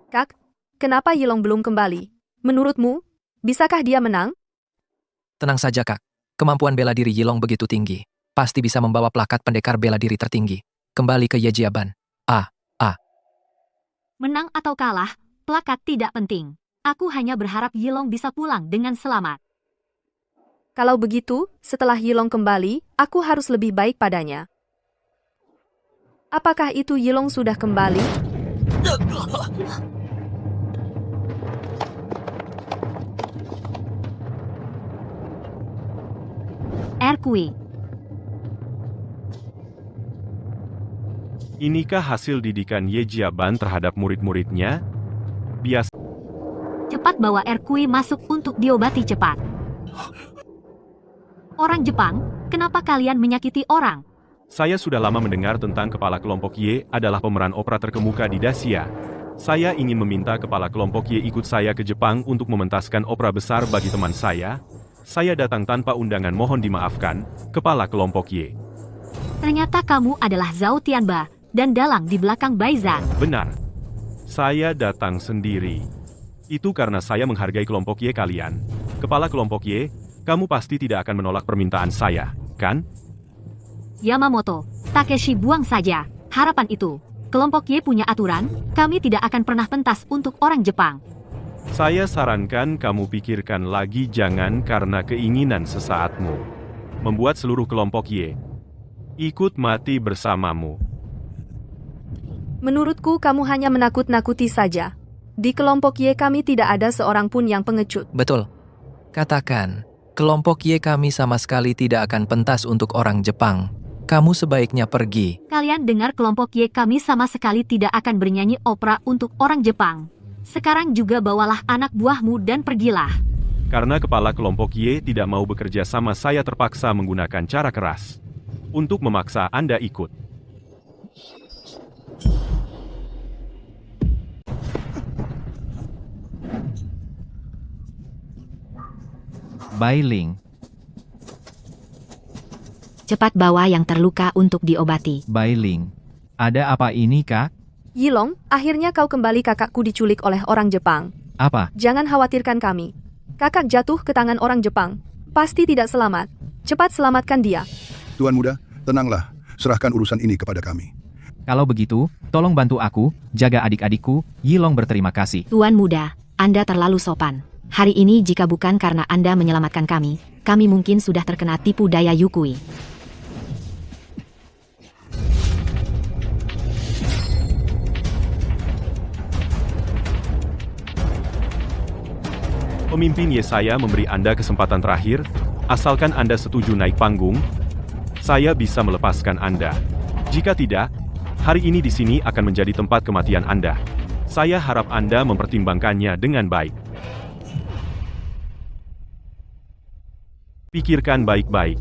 Kak, kenapa Yilong belum kembali? Menurutmu, bisakah dia menang? Tenang saja, Kak. Kemampuan bela diri Yilong begitu tinggi. Pasti bisa membawa plakat pendekar bela diri tertinggi. Kembali ke Yejiaban. Menang atau kalah, plakat tidak penting. Aku hanya berharap Yilong bisa pulang dengan selamat. Kalau begitu, setelah Yilong kembali, aku harus lebih baik padanya. Apakah itu Yilong sudah kembali? Erkui. Inikah hasil didikan Yejiaban terhadap murid-muridnya? Biasa. Cepat bawa Erkui masuk untuk diobati cepat. Orang Jepang, kenapa kalian menyakiti orang? Saya sudah lama mendengar tentang kepala kelompok Y adalah pemeran opera terkemuka di Dacia. Saya ingin meminta kepala kelompok Y ikut saya ke Jepang untuk mementaskan opera besar bagi teman saya. Saya datang tanpa undangan, mohon dimaafkan, kepala kelompok Y. Ternyata kamu adalah Zhao Tianba, dan dalang di belakang Baizan. Benar. Saya datang sendiri. Itu karena saya menghargai kelompok Y kalian. Kepala kelompok Y, kamu pasti tidak akan menolak permintaan saya, kan? Yamamoto, Takeshi buang saja harapan itu. Kelompok Y punya aturan, kami tidak akan pernah pentas untuk orang Jepang. Saya sarankan kamu pikirkan lagi, jangan karena keinginan sesaatmu membuat seluruh kelompok Y ikut mati bersamamu. Menurutku kamu hanya menakut-nakuti saja. Di kelompok Y kami tidak ada seorang pun yang pengecut. Betul. Katakan, kelompok Y kami sama sekali tidak akan pentas untuk orang Jepang. Kamu sebaiknya pergi. Kalian dengar, kelompok Y kami sama sekali tidak akan bernyanyi opera untuk orang Jepang. Sekarang juga bawalah anak buahmu dan pergilah. Karena kepala kelompok Y tidak mau bekerja sama, saya terpaksa menggunakan cara keras untuk memaksa Anda ikut. Bailing. Cepat bawa yang terluka untuk diobati. Bailing. Ada apa ini, Kak? Yilong, akhirnya kau kembali. Kakakku diculik oleh orang Jepang. Apa? Jangan khawatirkan kami. Kakak jatuh ke tangan orang Jepang. Pasti tidak selamat. Cepat selamatkan dia. Tuan Muda, tenanglah. Serahkan urusan ini kepada kami. Kalau begitu, tolong bantu aku, jaga adik-adikku. Yilong berterima kasih. Tuan Muda, Anda terlalu sopan. Hari ini jika bukan karena Anda menyelamatkan kami mungkin sudah terkena tipu daya Yukui. Pemimpin Y, saya memberi Anda kesempatan terakhir, asalkan Anda setuju naik panggung, saya bisa melepaskan Anda. Jika tidak, hari ini di sini akan menjadi tempat kematian Anda. Saya harap Anda mempertimbangkannya dengan baik. Pikirkan baik-baik.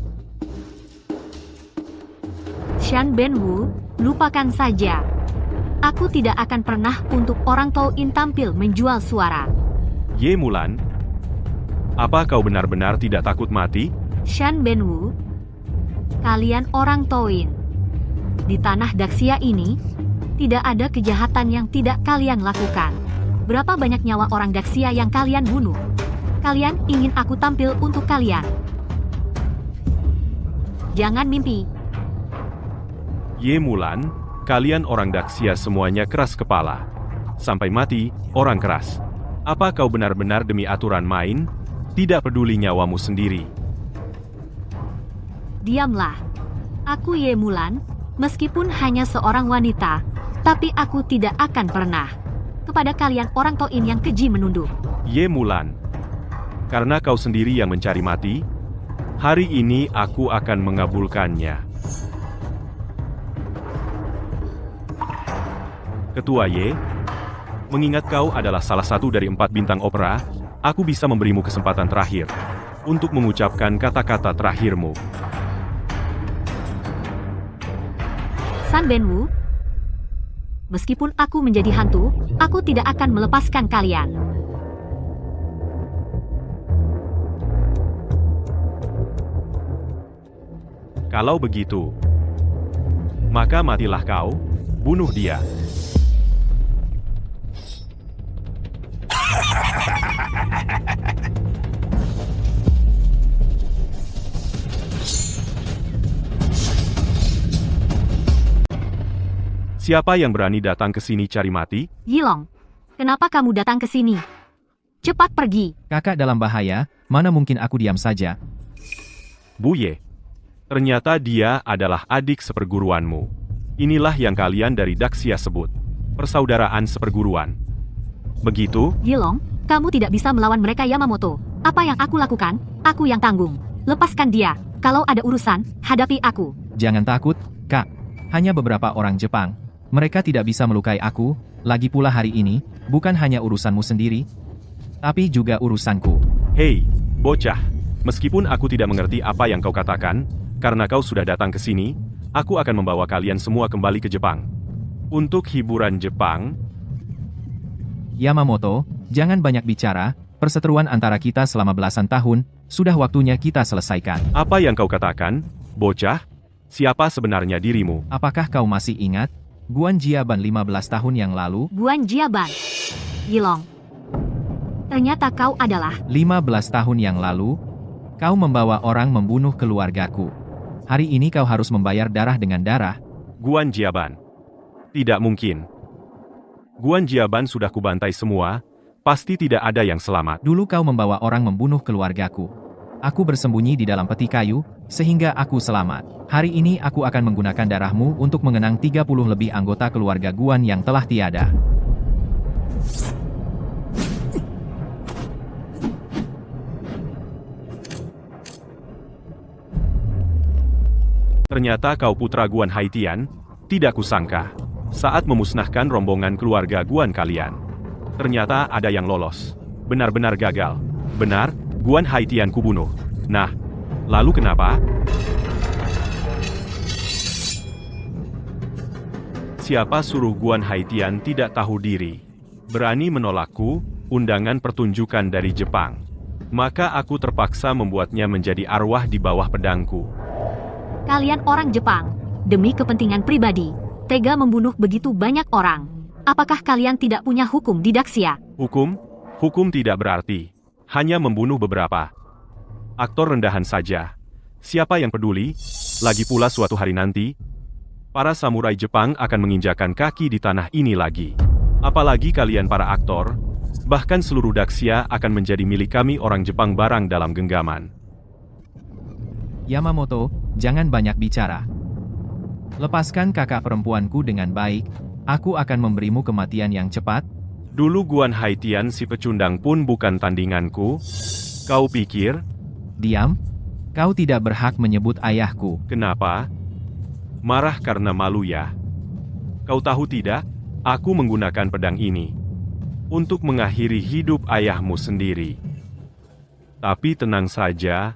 Shan Benwu, lupakan saja. Aku tidak akan pernah untuk orang Touin tampil menjual suara. Ye Mulan, apa kau benar-benar tidak takut mati? Shan Benwu, kalian orang Touin. Di tanah Daxia ini, tidak ada kejahatan yang tidak kalian lakukan. Berapa banyak nyawa orang Daxia yang kalian bunuh? Kalian ingin aku tampil untuk kalian? Jangan mimpi. Ye Mulan, kalian orang Daxia semuanya keras kepala. Sampai mati, orang keras. Apa kau benar-benar demi aturan main? Tidak peduli nyawamu sendiri. Diamlah. Aku Ye Mulan, meskipun hanya seorang wanita, tapi aku tidak akan pernah kepada kalian orang Toin yang keji menunduk. Ye Mulan, karena kau sendiri yang mencari mati, hari ini aku akan mengabulkannya. Ketua Ye, mengingat kau adalah salah satu dari 4 bintang opera, aku bisa memberimu kesempatan terakhir untuk mengucapkan kata-kata terakhirmu. San Benwu, meskipun aku menjadi hantu, aku tidak akan melepaskan kalian. Kalau begitu, maka matilah kau, bunuh dia. Siapa yang berani datang ke sini cari mati? Yilong, kenapa kamu datang ke sini? Cepat pergi. Kakak dalam bahaya, mana mungkin aku diam saja. Bu Ye, ternyata dia adalah adik seperguruanmu. Inilah yang kalian dari Daxia sebut persaudaraan seperguruan. Begitu? Yilong, kamu tidak bisa melawan mereka Yamamoto. Apa yang aku lakukan, aku yang tanggung. Lepaskan dia. Kalau ada urusan, hadapi aku. Jangan takut, Kak. Hanya beberapa orang Jepang. Mereka tidak bisa melukai aku, lagi pula hari ini, bukan hanya urusanmu sendiri, tapi juga urusanku. Hei, bocah. Meskipun aku tidak mengerti apa yang kau katakan, karena kau sudah datang ke sini, aku akan membawa kalian semua kembali ke Jepang. Untuk hiburan Jepang. Yamamoto, jangan banyak bicara, perseteruan antara kita selama belasan tahun, sudah waktunya kita selesaikan. Apa yang kau katakan, bocah? Siapa sebenarnya dirimu? Apakah kau masih ingat? Guan Jiaban 15 tahun yang lalu? Guan Jiaban. Yilong. Ternyata kau adalah... 15 tahun yang lalu, kau membawa orang membunuh keluargaku. Hari ini kau harus membayar darah dengan darah. Guan Jiaban. Tidak mungkin. Guan Jiaban sudah kubantai semua, pasti tidak ada yang selamat. Dulu kau membawa orang membunuh keluargaku. Aku bersembunyi di dalam peti kayu, sehingga aku selamat. Hari ini aku akan menggunakan darahmu untuk mengenang 30 lebih anggota keluarga Guan yang telah tiada. Ternyata kau putra Guan Haitian, tidak kusangka. Saat memusnahkan rombongan keluarga Guan kalian, ternyata ada yang lolos. Benar-benar gagal. Benar, Guan Haitian kubunuh. Nah, lalu kenapa? Siapa suruh Guan Haitian tidak tahu diri? Berani menolakku, undangan pertunjukan dari Jepang. Maka aku terpaksa membuatnya menjadi arwah di bawah pedangku. Kalian orang Jepang, demi kepentingan pribadi, tega membunuh begitu banyak orang. Apakah kalian tidak punya hukum di Daxia? Hukum? Hukum tidak berarti. Hanya membunuh beberapa. Aktor rendahan saja. Siapa yang peduli? Lagi pula suatu hari nanti, para samurai Jepang akan menginjakan kaki di tanah ini lagi. Apalagi kalian para aktor, bahkan seluruh Daxia akan menjadi milik kami orang Jepang barang dalam genggaman. Yamamoto, jangan banyak bicara. Lepaskan kakak perempuanku dengan baik, aku akan memberimu kematian yang cepat. Dulu Guan Haitian si pecundang pun bukan tandinganku. Kau pikir? Diam. Kau tidak berhak menyebut ayahku. Kenapa? Marah karena malu ya? Kau tahu tidak? Aku menggunakan pedang ini untuk mengakhiri hidup ayahmu sendiri. Tapi tenang saja,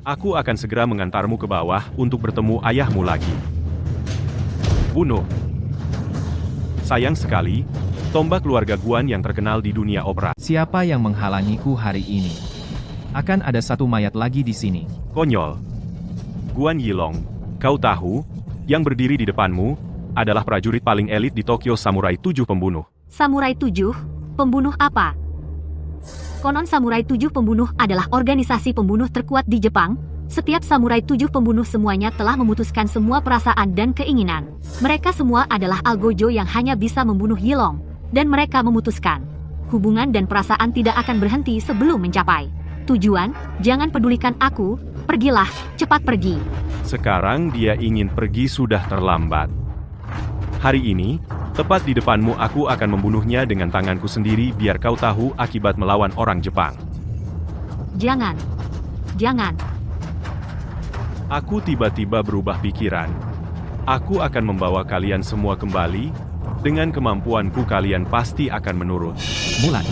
aku akan segera mengantarmu ke bawah untuk bertemu ayahmu lagi. Bunuh. Sayang sekali, tombak keluarga Guan yang terkenal di dunia opera. Siapa yang menghalangiku hari ini? Akan ada satu mayat lagi di sini. Konyol. Guan Yilong, kau tahu, yang berdiri di depanmu adalah prajurit paling elit di Tokyo Samurai 7 pembunuh. Samurai 7? Pembunuh apa? Konon Samurai 7 Pembunuh adalah organisasi pembunuh terkuat di Jepang. Setiap Samurai 7 Pembunuh semuanya telah memutuskan semua perasaan dan keinginan. Mereka semua adalah algojo yang hanya bisa membunuh Yilong. Dan mereka memutuskan, hubungan dan perasaan tidak akan berhenti sebelum mencapai tujuan. Jangan pedulikan aku, pergilah, cepat pergi. Sekarang dia ingin pergi sudah terlambat. Hari ini, tepat di depanmu aku akan membunuhnya dengan tanganku sendiri biar kau tahu akibat melawan orang Jepang. Jangan. Jangan. Aku tiba-tiba berubah pikiran. Aku akan membawa kalian semua kembali. Dengan kemampuanku kalian pasti akan menurut. Mulan,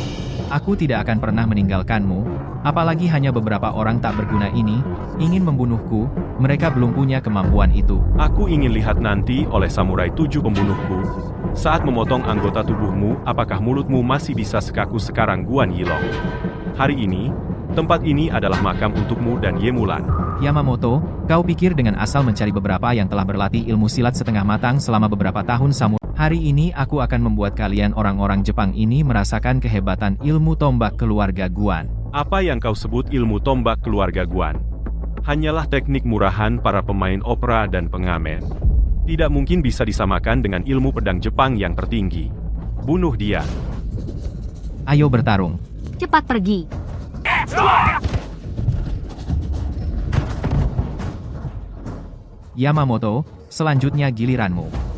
aku tidak akan pernah meninggalkanmu, apalagi hanya beberapa orang tak berguna ini, ingin membunuhku, mereka belum punya kemampuan itu. Aku ingin lihat nanti oleh Samurai 7 Pembunuhku. Saat memotong anggota tubuhmu, apakah mulutmu masih bisa sekaku sekarang Guan Yilong? Hari ini, tempat ini adalah makam untukmu dan Ye Mulan. Yamamoto, kau pikir dengan asal mencari beberapa yang telah berlatih ilmu silat setengah matang selama beberapa tahun samurai. Hari ini aku akan membuat kalian orang-orang Jepang ini merasakan kehebatan ilmu tombak keluarga Guan. Apa yang kau sebut ilmu tombak keluarga Guan? Hanyalah teknik murahan para pemain opera dan pengamen. Tidak mungkin bisa disamakan dengan ilmu pedang Jepang yang tertinggi. Bunuh dia. Ayo bertarung. Cepat pergi. Yamamoto, selanjutnya giliranmu.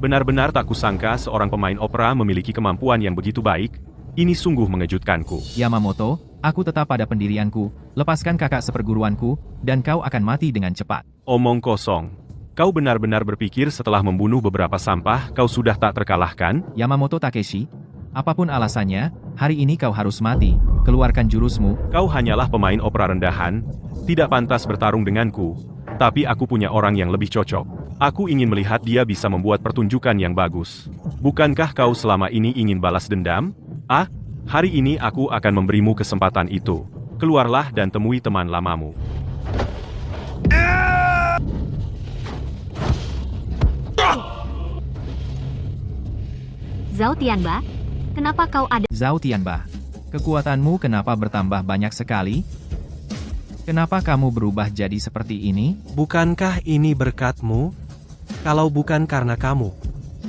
Benar-benar tak kusangka seorang pemain opera memiliki kemampuan yang begitu baik. Ini sungguh mengejutkanku. Yamamoto, aku tetap pada pendirianku. Lepaskan kakak seperguruanku, dan kau akan mati dengan cepat. Omong kosong. Kau benar-benar berpikir setelah membunuh beberapa sampah, kau sudah tak terkalahkan? Yamamoto Takeshi, apapun alasannya, hari ini kau harus mati. Keluarkan jurusmu. Kau hanyalah pemain opera rendahan, tidak pantas bertarung denganku. Tapi aku punya orang yang lebih cocok. Aku ingin melihat dia bisa membuat pertunjukan yang bagus. Bukankah kau selama ini ingin balas dendam? Hari ini aku akan memberimu kesempatan itu. Keluarlah dan temui teman lamamu. Zhao Tianba, kenapa kau ada? Zhao Tianba, kekuatanmu kenapa bertambah banyak sekali? Kenapa kamu berubah jadi seperti ini? Bukankah ini berkatmu? Kalau bukan karena kamu,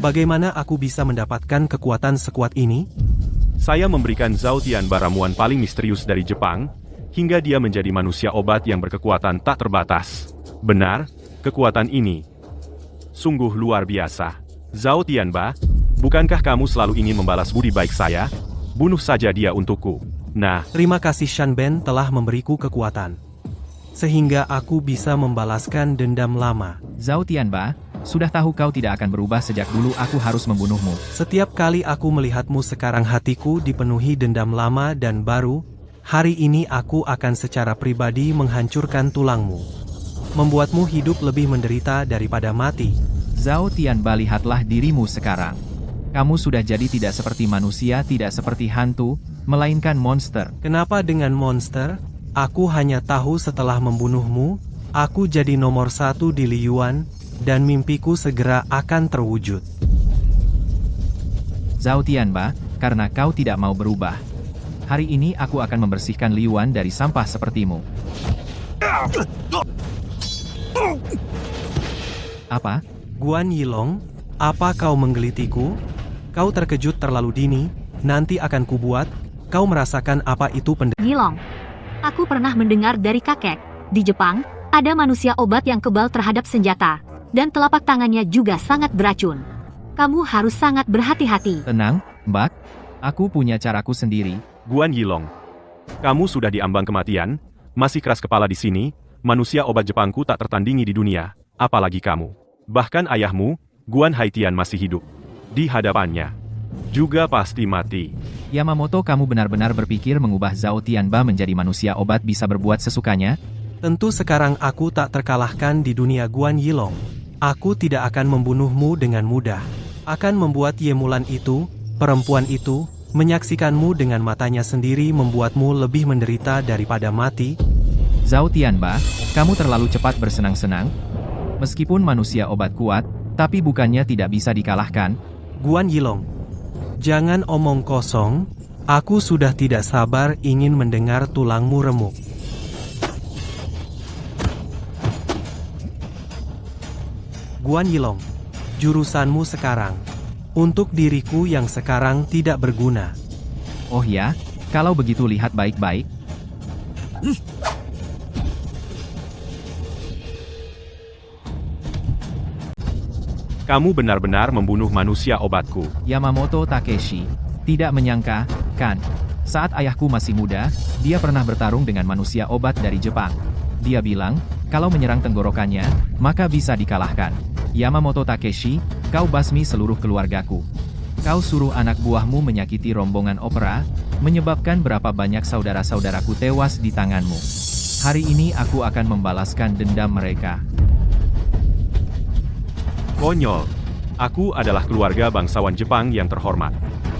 bagaimana aku bisa mendapatkan kekuatan sekuat ini? Saya memberikan Zhao Tianba ramuan paling misterius dari Jepang, hingga dia menjadi manusia obat yang berkekuatan tak terbatas. Benar, kekuatan ini sungguh luar biasa. Zhao Tianba, bukankah kamu selalu ingin membalas budi baik saya? Bunuh saja dia untukku. Nah, terima kasih Shanben telah memberiku kekuatan, sehingga aku bisa membalaskan dendam lama. Zhao Tianba, sudah tahu kau tidak akan berubah sejak dulu aku harus membunuhmu. Setiap kali aku melihatmu sekarang hatiku dipenuhi dendam lama dan baru. Hari ini aku akan secara pribadi menghancurkan tulangmu, membuatmu hidup lebih menderita daripada mati. Zhao Tianba, lihatlah dirimu sekarang. Kamu sudah jadi tidak seperti manusia, tidak seperti hantu, melainkan monster. Kenapa dengan monster? Aku hanya tahu setelah membunuhmu, aku jadi nomor 1 di Liyuan, dan mimpiku segera akan terwujud. Zhao Tianba, karena kau tidak mau berubah. Hari ini aku akan membersihkan Liyuan dari sampah sepertimu. Apa? Guan Yilong, apa kau menggelitiku? Kau terkejut terlalu dini, nanti akan kubuat, kau merasakan apa itu penderitaan. Yilong, aku pernah mendengar dari kakek, di Jepang, ada manusia obat yang kebal terhadap senjata, dan telapak tangannya juga sangat beracun. Kamu harus sangat berhati-hati. Tenang, Mbak. Aku punya caraku sendiri. Guan Yilong, kamu sudah diambang kematian, masih keras kepala di sini, manusia obat Jepangku tak tertandingi di dunia, apalagi kamu. Bahkan ayahmu, Guan Haitian masih hidup. Di hadapannya, juga pasti mati. Yamamoto, kamu benar-benar berpikir mengubah Zhao Tianba menjadi manusia obat bisa berbuat sesukanya? Tentu sekarang aku tak terkalahkan di dunia Guan Yilong. Aku tidak akan membunuhmu dengan mudah. Akan membuat Ye Mulan itu, perempuan itu, menyaksikanmu dengan matanya sendiri membuatmu lebih menderita daripada mati. Zhao Tianba, kamu terlalu cepat bersenang-senang. Meskipun manusia obat kuat, tapi bukannya tidak bisa dikalahkan. Guan Yilong, Jangan omong kosong, aku sudah tidak sabar ingin mendengar tulangmu remuk. Guan Yilong, jurusanmu sekarang. Untuk diriku yang sekarang tidak berguna. Oh ya, kalau begitu lihat baik-baik. Kamu benar-benar membunuh manusia obatku. Yamamoto Takeshi. Tidak menyangka, kan? Saat ayahku masih muda, dia pernah bertarung dengan manusia obat dari Jepang. Dia bilang, kalau menyerang tenggorokannya, maka bisa dikalahkan. Yamamoto Takeshi, kau basmi seluruh keluargaku. Kau suruh anak buahmu menyakiti rombongan opera, menyebabkan berapa banyak saudara-saudaraku tewas di tanganmu. Hari ini aku akan membalaskan dendam mereka. Konyol. Aku adalah keluarga bangsawan Jepang yang terhormat.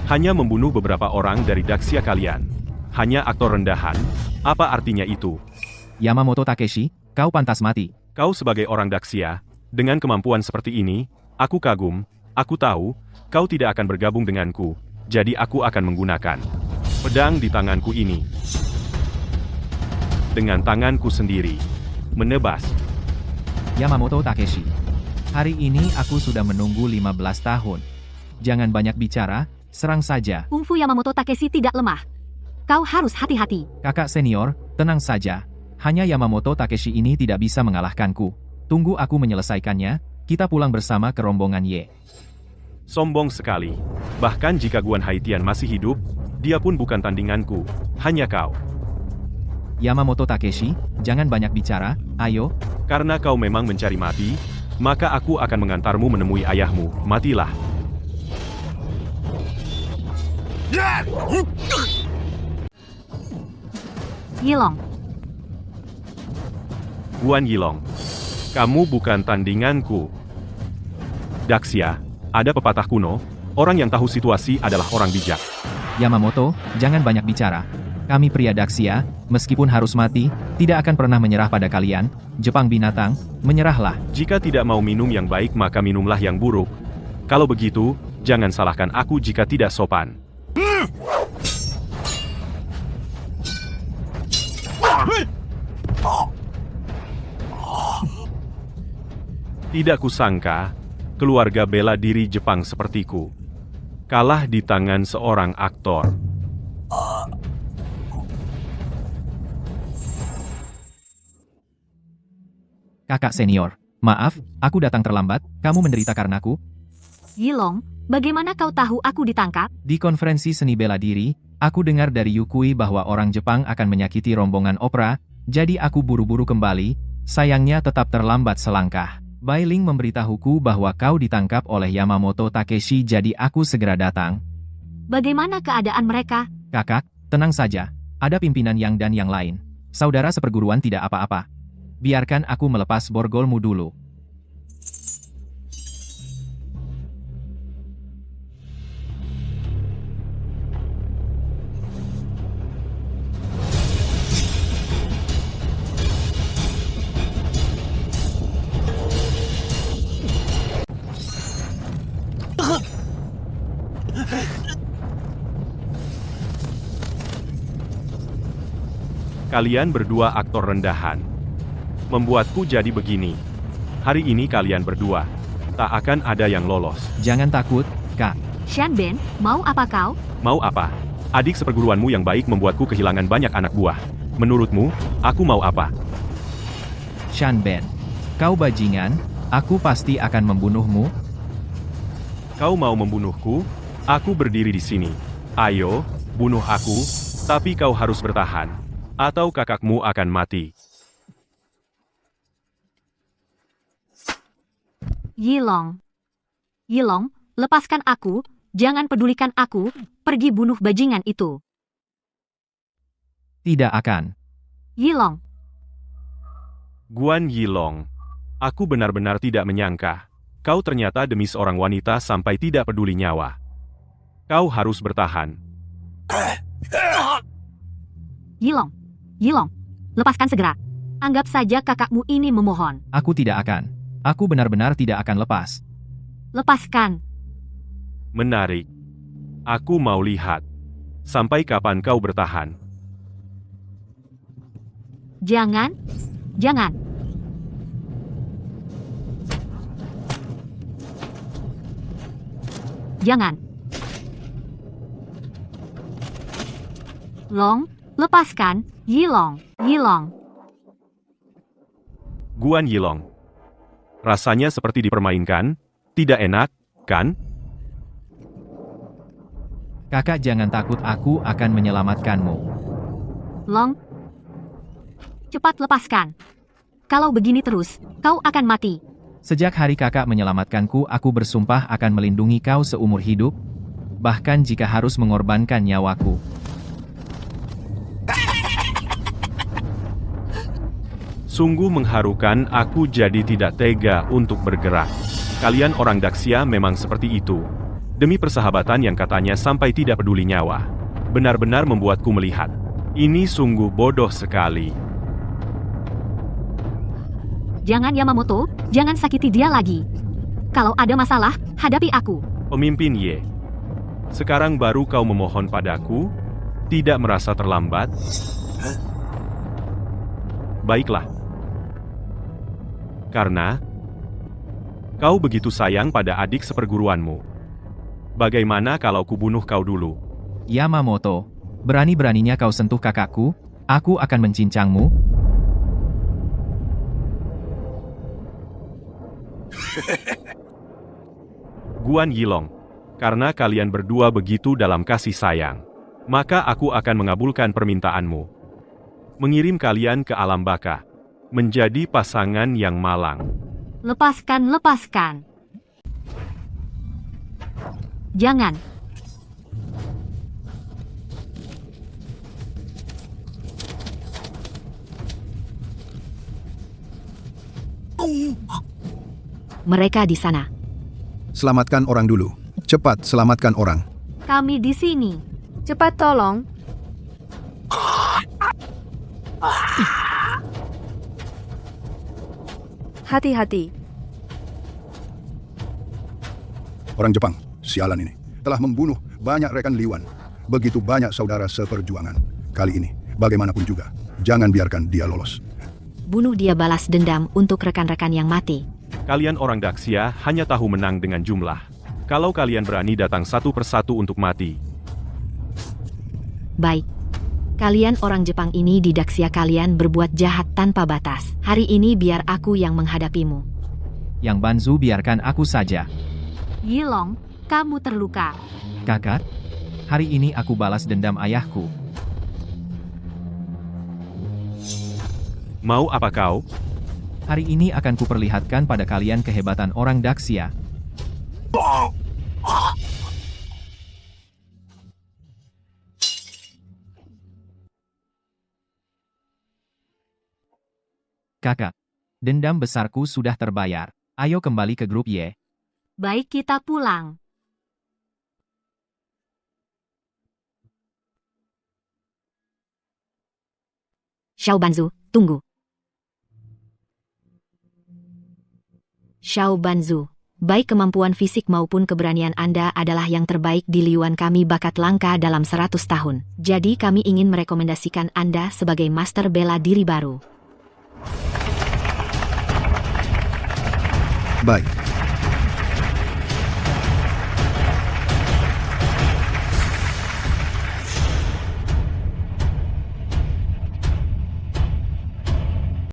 Hanya membunuh beberapa orang dari Daxia kalian. Hanya aktor rendahan. Apa artinya itu? Yamamoto Takeshi, kau pantas mati. Kau sebagai orang Daxia, dengan kemampuan seperti ini, aku kagum. Aku tahu, kau tidak akan bergabung denganku. Jadi aku akan menggunakan pedang di tanganku ini. Dengan tanganku sendiri. Menebas. Yamamoto Takeshi. Hari ini aku sudah menunggu 15 tahun. Jangan banyak bicara, serang saja. Kungfu Yamamoto Takeshi tidak lemah. Kau harus hati-hati. Kakak senior, tenang saja. Hanya Yamamoto Takeshi ini tidak bisa mengalahkanku. Tunggu aku menyelesaikannya, kita pulang bersama ke rombongan Ye. Sombong sekali. Bahkan jika Guan Haitian masih hidup, dia pun bukan tandinganku. Hanya kau. Yamamoto Takeshi, jangan banyak bicara, ayo. Karena kau memang mencari mati, maka aku akan mengantarmu menemui ayahmu. Matilah. Yilong. Guan Yilong. Kamu bukan tandinganku. Daxia, ada pepatah kuno, orang yang tahu situasi adalah orang bijak. Yamamoto, jangan banyak bicara. Kami pria Daxia, meskipun harus mati, tidak akan pernah menyerah pada kalian. Jepang binatang, menyerahlah. Jika tidak mau minum yang baik maka minumlah yang buruk. Kalau begitu, jangan salahkan aku jika tidak sopan. Tidak kusangka, keluarga bela diri Jepang sepertiku kalah di tangan seorang aktor. Kakak senior, maaf, aku datang terlambat, kamu menderita karenaku. Yilong, bagaimana kau tahu aku ditangkap? Di konferensi seni bela diri, aku dengar dari Yukui bahwa orang Jepang akan menyakiti rombongan opera, jadi aku buru-buru kembali, sayangnya tetap terlambat selangkah. Bailing memberitahuku bahwa kau ditangkap oleh Yamamoto Takeshi, jadi aku segera datang. Bagaimana keadaan mereka? Kakak, tenang saja, ada pimpinan yang dan yang lain. Saudara seperguruan tidak apa-apa. Biarkan aku melepas borgolmu dulu. Kalian berdua aktor rendahan. Membuatku jadi begini. Hari ini kalian berdua tak akan ada yang lolos. Jangan takut, Kak. Shanben, mau apa kau? Mau apa? Adik seperguruanmu yang baik membuatku kehilangan banyak anak buah. Menurutmu, aku mau apa? Shanben, kau bajingan, aku pasti akan membunuhmu. Kau mau membunuhku? Aku berdiri di sini. Ayo, bunuh aku, tapi kau harus bertahan. Atau kakakmu akan mati. Yilong. Yilong, lepaskan aku, jangan pedulikan aku, pergi bunuh bajingan itu. Tidak akan. Yilong. Guan Yilong. Aku benar-benar tidak menyangka. Kau ternyata demi seorang wanita sampai tidak peduli nyawa. Kau harus bertahan. Yilong. Yilong, lepaskan segera. Anggap saja kakakmu ini memohon. Aku tidak akan. Aku benar-benar tidak akan lepas. Lepaskan. Menarik. Aku mau lihat. Sampai kapan kau bertahan? Jangan. Jangan. Jangan. Long, lepaskan. Yilong. Yilong. Guan Yilong. Rasanya seperti dipermainkan? Tidak enak, kan? Kakak jangan takut, aku akan menyelamatkanmu. Long. Cepat lepaskan. Kalau begini terus, kau akan mati. Sejak hari kakak menyelamatkanku, aku bersumpah akan melindungi kau seumur hidup, bahkan jika harus mengorbankan nyawaku. Sungguh mengharukan, aku jadi tidak tega untuk bergerak. Kalian orang Daxia memang seperti itu. Demi persahabatan yang katanya sampai tidak peduli nyawa. Benar-benar membuatku melihat. Ini sungguh bodoh sekali. Jangan Yamamoto, jangan sakiti dia lagi. Kalau ada masalah, hadapi aku. Pemimpin Ye. Sekarang baru kau memohon padaku? Tidak merasa terlambat? Baiklah. Karena kau begitu sayang pada adik seperguruanmu. Bagaimana kalau kubunuh kau dulu? Yamamoto, berani-beraninya kau sentuh kakakku, aku akan mencincangmu. Guan Yilong, karena kalian berdua begitu dalam kasih sayang, maka aku akan mengabulkan permintaanmu. Mengirim kalian ke alam baka, menjadi pasangan yang malang. Lepaskan, lepaskan. Jangan. Mereka di sana. Selamatkan orang dulu. Cepat, selamatkan orang. Kami di sini. Cepat tolong. Hati-hati. Orang Jepang, sialan ini, telah membunuh banyak rekan Liwan. Begitu banyak saudara seperjuangan. Kali ini, bagaimanapun juga, jangan biarkan dia lolos. Bunuh dia, balas dendam untuk rekan-rekan yang mati. Kalian orang Daxia hanya tahu menang dengan jumlah. Kalau kalian berani datang satu persatu untuk mati. Baik. Kalian orang Jepang ini di Daxia, kalian berbuat jahat tanpa batas. Hari ini biar aku yang menghadapimu. Yang Banzu, biarkan aku saja. Yilong, kamu terluka. Kakak, hari ini aku balas dendam ayahku. Mau apa kau? Hari ini akan kuperlihatkan pada kalian kehebatan orang Daxia. Kakak, dendam besarku sudah terbayar. Ayo kembali ke grup Y. Baik, kita pulang. Xiao Banzu, tunggu. Xiao Banzu, baik kemampuan fisik maupun keberanian Anda adalah yang terbaik di Liuan kami, bakat langka dalam 100 tahun. Jadi kami ingin merekomendasikan Anda sebagai master bela diri baru. Baik,